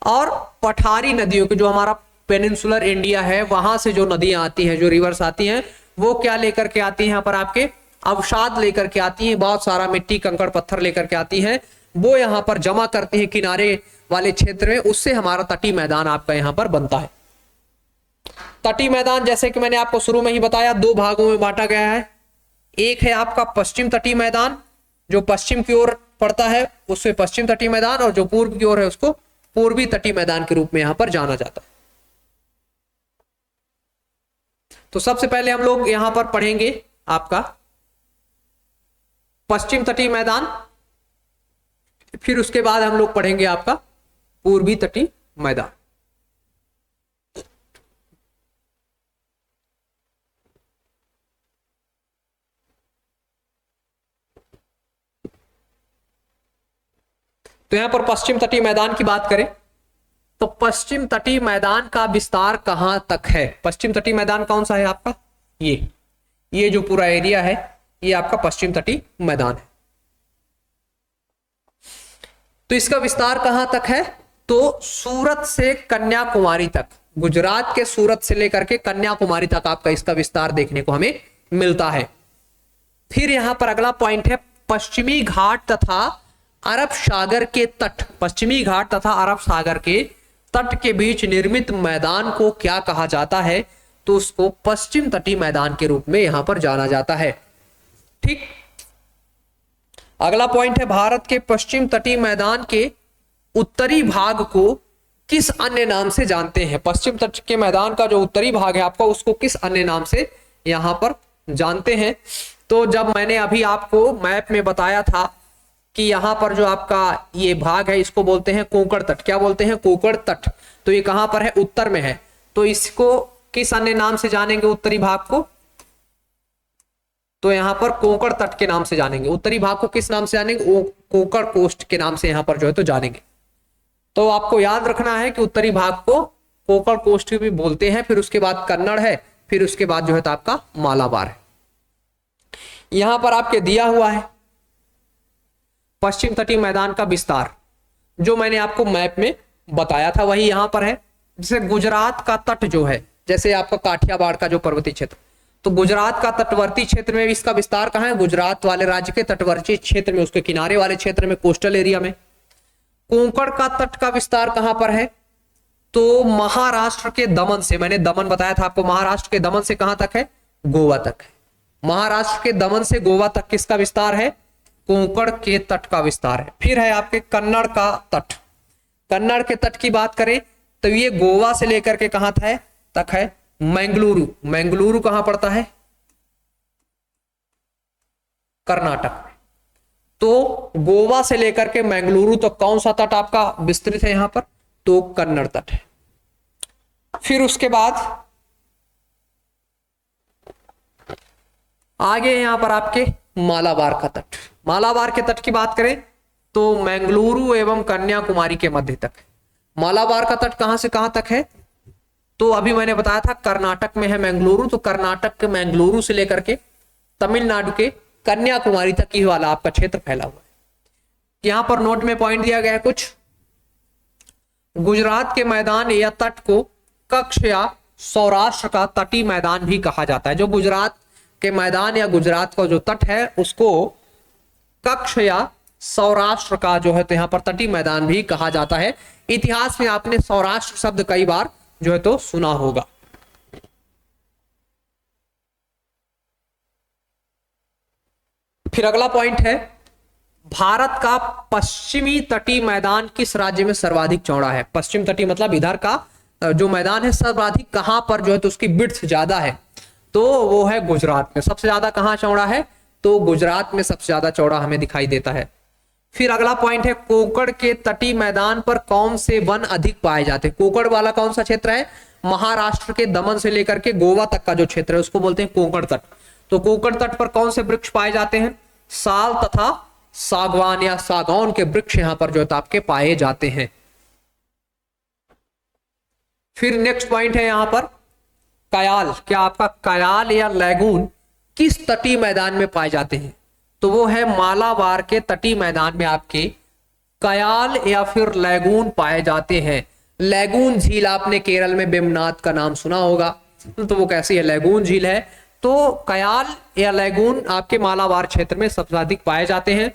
[SPEAKER 1] और पठारी नदियों के, जो हमारा पेनिनसुलर इंडिया है वहां से जो नदियां आती हैं, जो रिवर्स आती हैं, वो क्या लेकर के आती हैं, यहाँ पर आपके अवसाद लेकर के आती हैं, बहुत सारा मिट्टी कंकड़ पत्थर लेकर के आती हैं, वो यहाँ पर जमा करती हैं किनारे वाले क्षेत्र में, उससे हमारा तटीय मैदान आपका यहाँ पर बनता है। तटीय मैदान जैसे कि मैंने आपको शुरू में ही बताया, दो भागों में बांटा गया है। एक है आपका पश्चिम तटीय मैदान, जो पश्चिम की ओर पड़ता है उससे पश्चिम तटीय मैदान, और जो पूर्व की ओर है उसको पूर्वी तटीय मैदान के रूप में यहां पर जाना जाता है। तो सबसे पहले हम लोग यहां पर पढ़ेंगे आपका पश्चिम तटीय मैदान, फिर उसके बाद हम लोग पढ़ेंगे आपका पूर्वी तटीय मैदान। तो यहां पर पश्चिम तटीय मैदान की बात करें तो पश्चिम तटीय मैदान का विस्तार कहां तक है। पश्चिम तटीय मैदान कौन सा है आपका, ये जो पूरा एरिया है ये आपका पश्चिम तटीय मैदान है। तो इसका विस्तार कहां तक है, तो सूरत से कन्याकुमारी तक, गुजरात के सूरत से लेकर के कन्याकुमारी तक आपका इसका विस्तार देखने को हमें मिलता है। फिर यहां पर अगला पॉइंट है पश्चिमी घाट तथा अरब सागर के तट, पश्चिमी घाट तथा अरब सागर के तट के बीच निर्मित मैदान को क्या कहा जाता है, तो उसको पश्चिम तटीय मैदान के रूप में यहां पर जाना जाता है। ठीक, अगला पॉइंट है भारत के पश्चिम तटीय मैदान के उत्तरी भाग को किस अन्य नाम से जानते हैं। पश्चिम तट के मैदान का जो उत्तरी भाग है आपका, उसको किस अन्य नाम से यहां पर जानते हैं। तो जब मैंने अभी आपको मैप में बताया था कि यहां पर जो आपका ये भाग है इसको बोलते हैं कोंकण तट, क्या बोलते हैं, कोंकण तट। तो ये कहां पर है, उत्तर में है। तो इसको किस अन्य नाम से जानेंगे उत्तरी भाग को, तो यहां पर कोंकण तट के नाम से जानेंगे। उत्तरी भाग को किस नाम से जानेंगे, कोंकण कोस्ट के नाम से यहां पर जो है तो जानेंगे। तो आपको याद रखना है कि उत्तरी भाग को कोंकण कोस्ट भी बोलते हैं, फिर उसके बाद कन्नड़ है, फिर उसके बाद जो है तो आपका मालाबार है। यहां पर आपके दिया हुआ है पश्चिम तटीय मैदान का विस्तार, जो मैंने आपको मैप में बताया था वही यहां पर है। जैसे गुजरात का तट जो है, जैसे आपका काठियावाड़ का जो पर्वतीय क्षेत्र, तो गुजरात का तटवर्ती क्षेत्र में इसका विस्तार कहाँ है? गुजरात वाले राज्य के तटवर्ती क्षेत्र में, उसके किनारे वाले क्षेत्र में, कोस्टल एरिया में। कोंकण का तट का विस्तार कहां पर है? तो महाराष्ट्र के दमन से, मैंने दमन बताया था आपको, महाराष्ट्र के दमन से कहां तक है? गोवा तक है। महाराष्ट्र के दमन से गोवा तक किसका विस्तार है? कोंकण के तट का विस्तार है। फिर है आपके कन्नड़ का तट। कन्नड़ के तट की बात करें तो ये गोवा से लेकर के कहां तक है? मंगलुरु। मंगलुरु कहां पड़ता है? कर्नाटक में। तो गोवा से लेकर के मंगलुरु तो कौन सा तट आपका विस्तृत है यहां पर? तो कन्नड़ तट है। फिर उसके बाद आगे यहां पर आपके मालाबार का तट। मालाबार के तट की बात करें तो मंगलुरु एवं कन्याकुमारी के मध्य तक। मालाबार का तट कहां से कहां तक है? तो अभी मैंने बताया था कर्नाटक में है मंगलुरु, तो कर्नाटक के मंगलुरु से लेकर के तमिलनाडु के कन्याकुमारी तक ही वाला आपका क्षेत्र फैला हुआ है। यहां पर नोट में पॉइंट दिया गया है कुछ। गुजरात के मैदान या तट को कच्छ या सौराष्ट्र का तटीय मैदान भी कहा जाता है। जो गुजरात के मैदान या गुजरात का जो तट है उसको कच्छ या सौराष्ट्र का जो है तो यहां पर तटीय मैदान भी कहा जाता है। इतिहास में आपने सौराष्ट्र शब्द कई बार जो है तो सुना होगा। फिर अगला पॉइंट है, भारत का पश्चिमी तटीय मैदान किस राज्य में सर्वाधिक चौड़ा है? पश्चिम तटीय मतलब इधर का जो मैदान है सर्वाधिक कहां पर जो है तो उसकी विड्थ ज्यादा है? तो वो है गुजरात में। सबसे ज्यादा कहां चौड़ा है? तो गुजरात में सबसे ज्यादा चौड़ा हमें दिखाई देता है। फिर अगला पॉइंट है, कोंकण के तटीय मैदान पर कौन से वन अधिक पाए जाते हैं? कोंकण वाला कौन सा क्षेत्र है? महाराष्ट्र के दमन से लेकर के गोवा तक का जो क्षेत्र है उसको बोलते हैं कोंकण तट। तो कोंकण तट पर कौन से वृक्ष पाए जाते हैं? साल तथा सागवान या सागौन के वृक्ष यहां पर जो है आपके पाए जाते हैं। फिर नेक्स्ट पॉइंट है यहां पर कयाल। क्या आपका कयाल या लैगून किस तटीय मैदान में पाए जाते हैं? तो वो है मालाबार के तटीय मैदान में आपके कयाल या फिर लैगून पाए जाते हैं। लैगून झील आपने केरल में वेम्बनाथ का नाम सुना होगा, तो वो कैसी है? लैगून झील है। तो कयाल या लैगून आपके मालाबार क्षेत्र में सबसे अधिक पाए जाते हैं।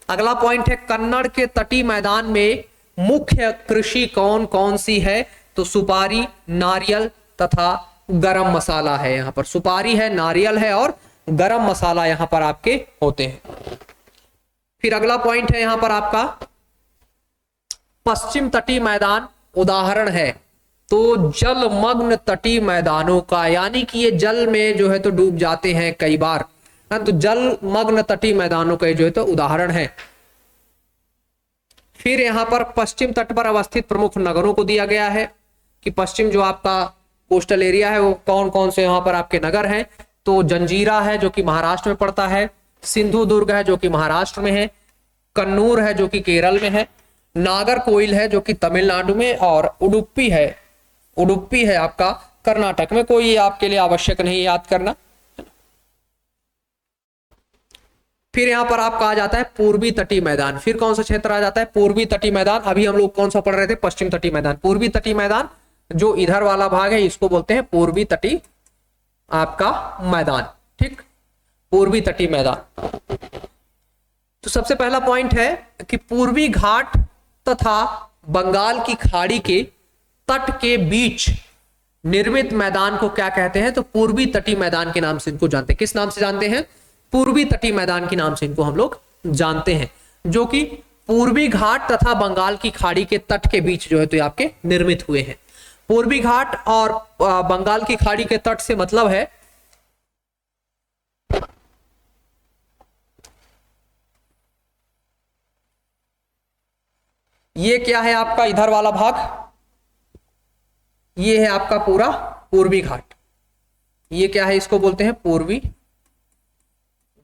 [SPEAKER 1] अगला पॉइंट है, कन्नड़ के तटीय मैदान में मुख्य कृषि कौन कौन सी है? तो सुपारी, नारियल तथा गरम मसाला है। यहां पर सुपारी है, नारियल है और गरम मसाला यहां पर आपके होते हैं। फिर अगला पॉइंट है यहां पर आपका पश्चिम तटीय मैदान उदाहरण है तो जलमग्न तटीय मैदानों का, यानी कि ये जल में जो है तो डूब जाते हैं कई बार, तो जलमग्न तटीय मैदानों का जो है तो उदाहरण है। फिर यहां पर पश्चिम तट पर अवस्थित प्रमुख नगरों को दिया गया है कि पश्चिम जो आपका कोस्टल एरिया है वो कौन कौन से यहां पर आपके नगर हैं। तो जंजीरा है जो कि महाराष्ट्र में पड़ता है, सिंधुदुर्ग है जो कि महाराष्ट्र में है, कन्नूर है जो कि केरल में है, नागरकोइल है जो कि तमिलनाडु में, और उडुपी है आपका कर्नाटक में। कोई ये आपके लिए आवश्यक नहीं याद करना। फिर यहां पर आपका आ जाता है पूर्वी तटीय मैदान। फिर कौन सा क्षेत्र आ जाता है? पूर्वी तटीय मैदान। अभी हम लोग कौन सा पढ़ रहे थे? पश्चिम तटीय मैदान। पूर्वी तटीय मैदान जो इधर वाला भाग है इसको बोलते हैं पूर्वी तटीय आपका मैदान। ठीक, पूर्वी तटीय मैदान। तो सबसे पहला पॉइंट है कि पूर्वी घाट तथा बंगाल की खाड़ी के तट के बीच निर्मित मैदान को क्या कहते हैं? तो पूर्वी तटीय मैदान के नाम से इनको जानते हैं। किस नाम से जानते हैं? पूर्वी तटीय मैदान के नाम से इनको हम लोग जानते हैं, जो कि पूर्वी घाट तथा बंगाल की खाड़ी के तट के बीच जो है तो आपके निर्मित हुए हैं। पूर्वी घाट और बंगाल की खाड़ी के तट से मतलब है ये क्या है आपका इधर वाला भाग, ये है आपका पूरा पूर्वी घाट। ये क्या है? इसको बोलते हैं पूर्वी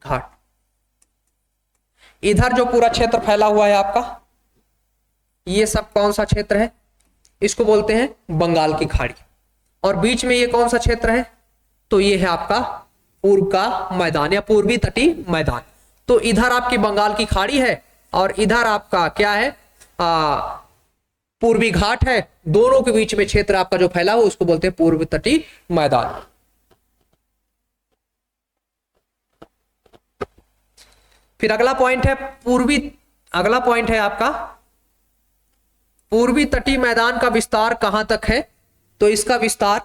[SPEAKER 1] घाट। इधर जो पूरा क्षेत्र फैला हुआ है आपका, ये सब कौन सा क्षेत्र है? इसको बोलते हैं बंगाल की खाड़ी। और बीच में ये कौन सा क्षेत्र है? तो ये है आपका पूर्व का मैदान या पूर्वी तटीय मैदान। तो इधर आपकी बंगाल की खाड़ी है और इधर आपका क्या है? पूर्वी घाट है। दोनों के बीच में क्षेत्र आपका जो फैला हो उसको बोलते हैं पूर्व तटीय मैदान। फिर अगला पॉइंट है अगला पॉइंट है आपका पूर्वी तटीय मैदान का विस्तार कहां तक है? तो इसका विस्तार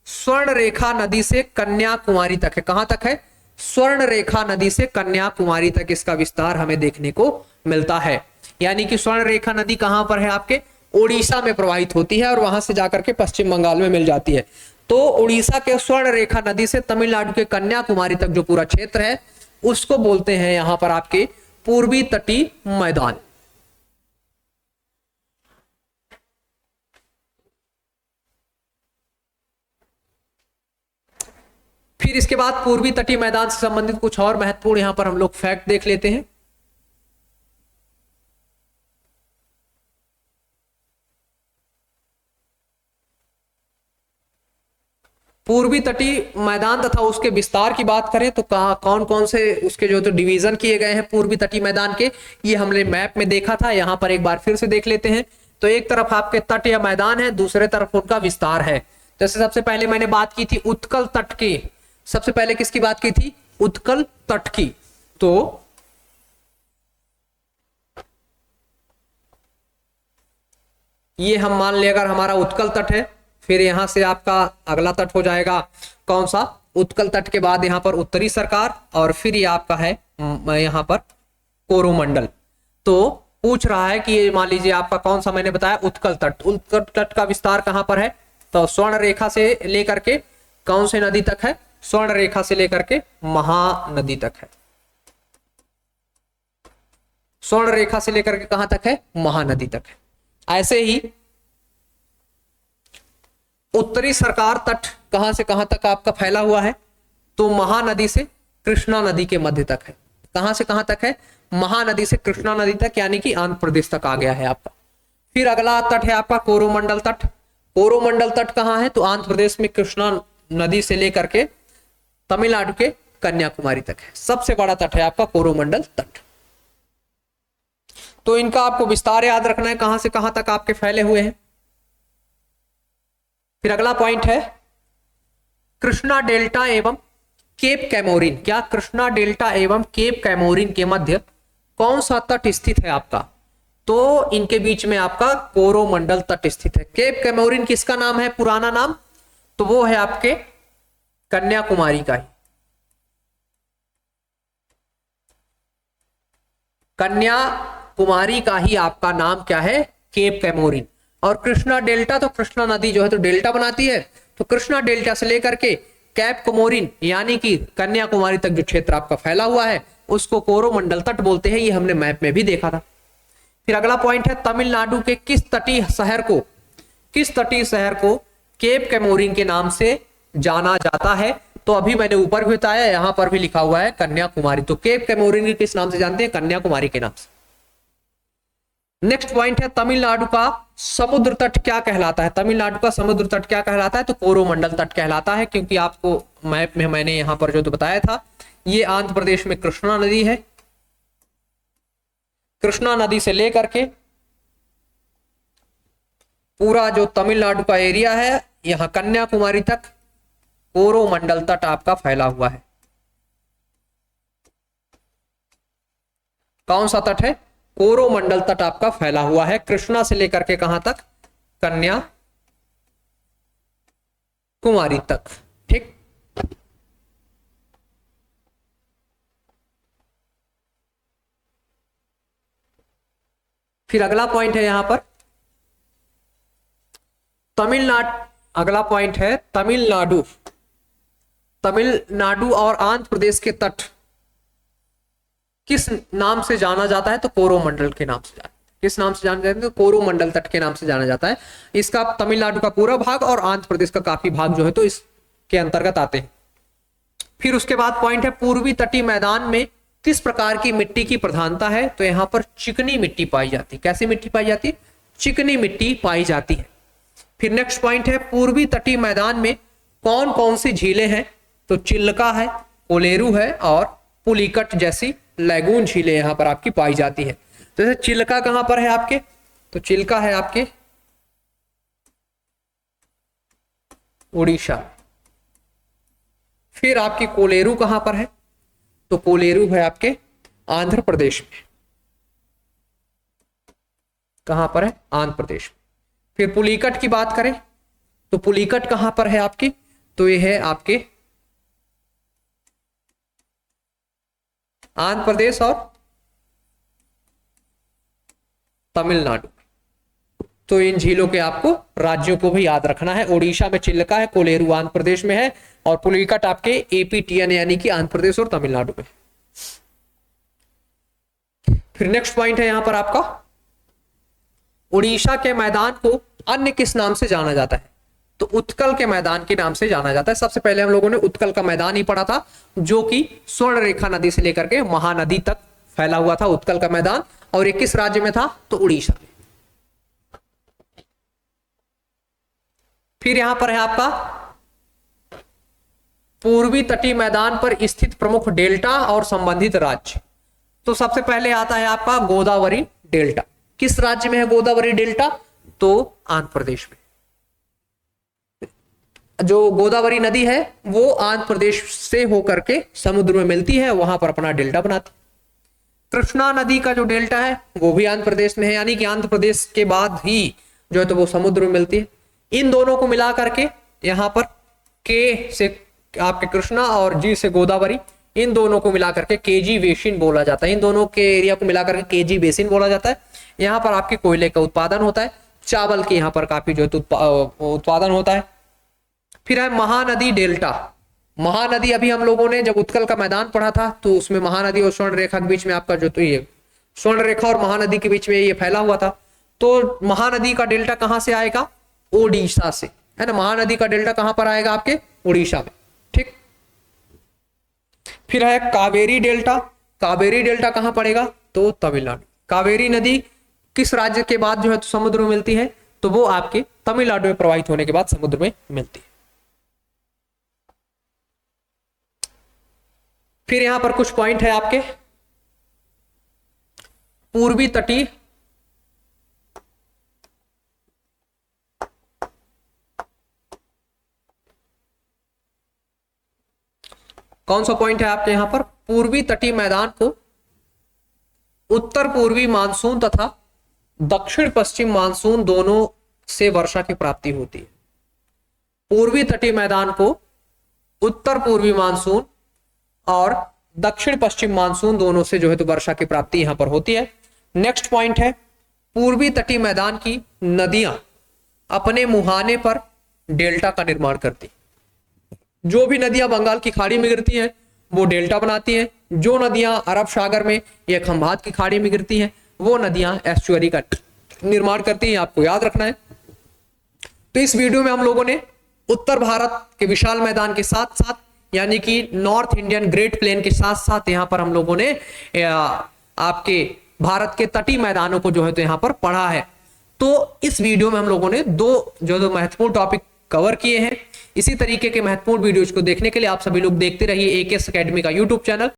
[SPEAKER 1] स्वर्ण रेखा नदी से कन्याकुमारी तक है। कहां तक है? स्वर्ण रेखा नदी से कन्याकुमारी तक इसका विस्तार हमें देखने को मिलता है। यानी कि स्वर्ण रेखा नदी कहां पर है? आपके ओडिशा में प्रवाहित होती है और वहां से जाकर के पश्चिम बंगाल में मिल जाती है। तो उड़ीसा के स्वर्ण रेखा नदी से तमिलनाडु के कन्याकुमारी तक जो पूरा क्षेत्र है उसको बोलते हैं यहां पर आपके पूर्वी तटीय मैदान। फिर इसके बाद पूर्वी तटीय मैदान से संबंधित कुछ और महत्वपूर्ण यहां पर हम लोग फैक्ट देख लेते हैं। पूर्वी तटीय मैदान तथा उसके विस्तार की बात करें तो कौन कौन से उसके जो तो डिवीजन किए गए हैं पूर्वी तटीय मैदान के, ये हमने मैप में देखा था। यहां पर एक बार फिर से देख लेते हैं। तो एक तरफ आपके तट या मैदान है, दूसरे तरफ उनका विस्तार है। जैसे सबसे पहले मैंने बात की थी उत्कल तट की। सबसे पहले किसकी बात की थी? उत्कल तट की। तो ये हम मान ले अगर हमारा उत्कल तट है, फिर यहां से आपका अगला तट हो जाएगा कौन सा? उत्कल तट के बाद यहां पर उत्तरी सरकार और फिर ये आपका है यहां पर कोरोमंडल। तो पूछ रहा है कि ये मान लीजिए आपका कौन सा मैंने बताया? उत्कल तट। उत्कल तट का विस्तार कहां पर है? तो स्वर्ण रेखा से लेकर के कौन से नदी तक है? स्वर्ण रेखा से लेकर के महानदी तक है। स्वर्ण रेखा से लेकर के कहां तक है? महानदी तक है। ऐसे ही उत्तरी सरकार तट कहां से कहां तक आपका फैला हुआ है? तो महानदी से कृष्णा नदी के मध्य तक है। कहां से कहां तक है? महानदी से कृष्णा नदी तक, यानी कि आंध्र प्रदेश तक आ गया है आपका। फिर अगला तट है आपका कोरोमंडल तट। कोरोमंडल तट कहां है? तो आंध्र प्रदेश में कृष्णा नदी से लेकर के तमिलनाडु के कन्याकुमारी तक है। सबसे बड़ा तट है आपका कोरोमंडल तट। तो इनका आपको विस्तार याद रखना है, कहां से कहां तक आपके फैले हुए हैं। फिर अगला पॉइंट है कृष्णा डेल्टा एवं केप कैमोरिन। क्या कृष्णा डेल्टा एवं केप कैमोरिन के मध्य कौन सा तट स्थित है आपका? तो इनके बीच में आपका कोरोमंडल तट स्थित है। केप कैमोरिन किसका नाम है? पुराना नाम तो वो है आपके कन्याकुमारी का ही। कन्याकुमारी का ही आपका नाम क्या है? Cape Comorin. और कृष्णा डेल्टा, तो कृष्णा नदी जो है तो डेल्टा बनाती है, तो कृष्णा डेल्टा से लेकर के कैप कोमोरिन यानी कि कन्याकुमारी तक जो क्षेत्र आपका फैला हुआ है उसको कोरोमंडल तट बोलते हैं। ये हमने मैप में भी देखा था। फिर अगला पॉइंट है तमिलनाडु के किस तटीय शहर को केप कैमोरिन के नाम से जाना जाता है? तो अभी मैंने ऊपर भी बताया, यहां पर भी लिखा हुआ है कन्याकुमारी। तो केप कैमोरिन के किस नाम से जानते हैं? कन्याकुमारी के नाम से। नेक्स्ट पॉइंट है तमिलनाडु का समुद्र तट क्या कहलाता है? तमिलनाडु का समुद्र तट क्या कहलाता है? तो कोरोमंडल तट कहलाता है, क्योंकि आपको मैप में मैंने यहां पर जो तो बताया था, ये आंध्र प्रदेश में कृष्णा नदी है। कृष्णा नदी से लेकर के पूरा जो तमिलनाडु का एरिया है यहां कन्याकुमारी तक कोरोमंडल तट आपका फैला हुआ है। कौन सा तट है? कोरोमंडल तट आपका फैला हुआ है कृष्णा से लेकर के कहां तक? कन्याकुमारी तक। ठीक। फिर अगला पॉइंट है यहां पर अगला पॉइंट है तमिलनाडु और आंध्र प्रदेश के तट किस नाम से जाना जाता है? तो कोरोमंडल के नाम से जाना। किस नाम से जाना जाता है? तो कोरोमंडल तट के नाम से जाना जाता है। इसका तमिलनाडु का पूरा भाग और आंध्र प्रदेश का काफी भाग जो है तो इसके अंतर्गत आते हैं। फिर उसके बाद पॉइंट है पूर्वी तटीय मैदान में किस प्रकार की मिट्टी की प्रधानता है? तो यहां पर चिकनी मिट्टी पाई जाती है। कैसी मिट्टी पाई जाती है? चिकनी मिट्टी पाई जाती है। फिर नेक्स्ट पॉइंट है पूर्वी तटीय मैदान में कौन कौन सी झीलें हैं? तो चिल्का है, कोलेरू है और पुलिकट जैसी लैगून झीलें यहां पर आपकी पाई जाती है। तो जैसे चिल्का कहां पर है आपके? तो चिल्का है आपके उड़ीसा। फिर आपकी कोलेरू कहां पर है? तो कोलेरू है आपके आंध्र प्रदेश में। कहां पर है? आंध्र प्रदेश में। फिर पुलिकट की बात करें तो पुलिकट कहां पर है आपकी? तो ये है आपके आंध्र प्रदेश और तमिलनाडु। तो इन झीलों के आपको राज्यों को भी याद रखना है। ओडिशा में चिल्का है, कोलेरू आंध्र प्रदेश में है, और पुलिकट आपके एपीटीएन यानी कि आंध्र प्रदेश और तमिलनाडु में। फिर नेक्स्ट पॉइंट है यहां पर आपका, उड़ीसा के मैदान को अन्य किस नाम से जाना जाता है? तो उत्कल के मैदान के नाम से जाना जाता है। सबसे पहले हम लोगों ने उत्कल का मैदान ही पढ़ा था, जो कि स्वर्ण रेखा नदी से लेकर के महानदी तक फैला हुआ था उत्कल का मैदान। और ये किस राज्य में था? तो उड़ीसा में। फिर यहां पर है आपका पूर्वी तटीय मैदान पर स्थित प्रमुख डेल्टा और संबंधित राज्य। तो सबसे पहले आता है आपका गोदावरी डेल्टा। किस राज्य में है गोदावरी डेल्टा? तो आंध्र प्रदेश में। जो गोदावरी नदी है वो आंध्र प्रदेश से होकर के समुद्र में मिलती है, वहां पर अपना डेल्टा बनाती है। कृष्णा नदी का जो डेल्टा है वो भी आंध्र प्रदेश में है, यानी कि आंध्र प्रदेश के बाद ही जो है तो वो समुद्र में मिलती है। इन दोनों को मिला करके यहां पर के से आपके कृष्णा और जी से गोदावरी, इन दोनों को मिला करके केजी बेसिन बोला जाता है। इन दोनों के एरिया को मिलाकर के केजी बेसिन बोला जाता है। यहाँ पर आपके कोयले का उत्पादन होता है, चावल के यहाँ पर काफी जो है उत्पादन होता है। फिर है महानदी डेल्टा। महानदी अभी हम लोगों ने जब उत्कल का मैदान पढ़ा था तो उसमें महानदी और स्वर्ण रेखा के बीच में आपका जो तो ये स्वर्ण रेखा और महानदी के बीच में ये फैला हुआ था। तो महानदी का डेल्टा कहां से आएगा? ओडिशा से, है ना। महानदी का डेल्टा कहां पर आएगा? आपके उड़ीसा में, ठीक। फिर है कावेरी डेल्टा। कावेरी डेल्टा कहां पड़ेगा? तो तमिलनाडु। कावेरी नदी किस राज्य के बाद जो है तो समुद्र में मिलती है? तो वो आपके तमिलनाडु में प्रवाहित होने के बाद समुद्र में मिलती है। फिर यहां पर कुछ पॉइंट है आपके पूर्वी तटीय कौन सा पॉइंट है आपके यहां पर? पूर्वी तटीय मैदान को उत्तर पूर्वी मानसून तथा दक्षिण पश्चिम मानसून दोनों से वर्षा की प्राप्ति होती है। पूर्वी तटीय मैदान को उत्तर पूर्वी मानसून और दक्षिण पश्चिम मानसून दोनों से जो है तो वर्षा की प्राप्ति यहां पर होती है। नेक्स्ट पॉइंट है पूर्वी तटीय मैदान की नदियां अपने मुहाने पर डेल्टा का निर्माण करती। जो भी नदियां बंगाल की खाड़ी में गिरती हैं वो डेल्टा बनाती हैं। जो नदियां अरब सागर में या खंभात की खाड़ी में गिरती हैं वो नदियां एस्चुअरी का निर्माण करती हैं। आपको याद रखना है। तो इस वीडियो में हम लोगों ने उत्तर भारत के विशाल मैदान के साथ साथ यानी कि नॉर्थ इंडियन ग्रेट प्लेन के साथ साथ यहां पर हम लोगों ने आपके भारत के तटीय मैदानों को जो है तो यहां पर पढ़ा है। तो इस वीडियो में हम लोगों ने दो जो महत्वपूर्ण टॉपिक कवर किए हैं। इसी तरीके के महत्वपूर्ण वीडियोज को देखने के लिए आप सभी लोग देखते रहिए एकेएस एकेडमी का यूट्यूब चैनल।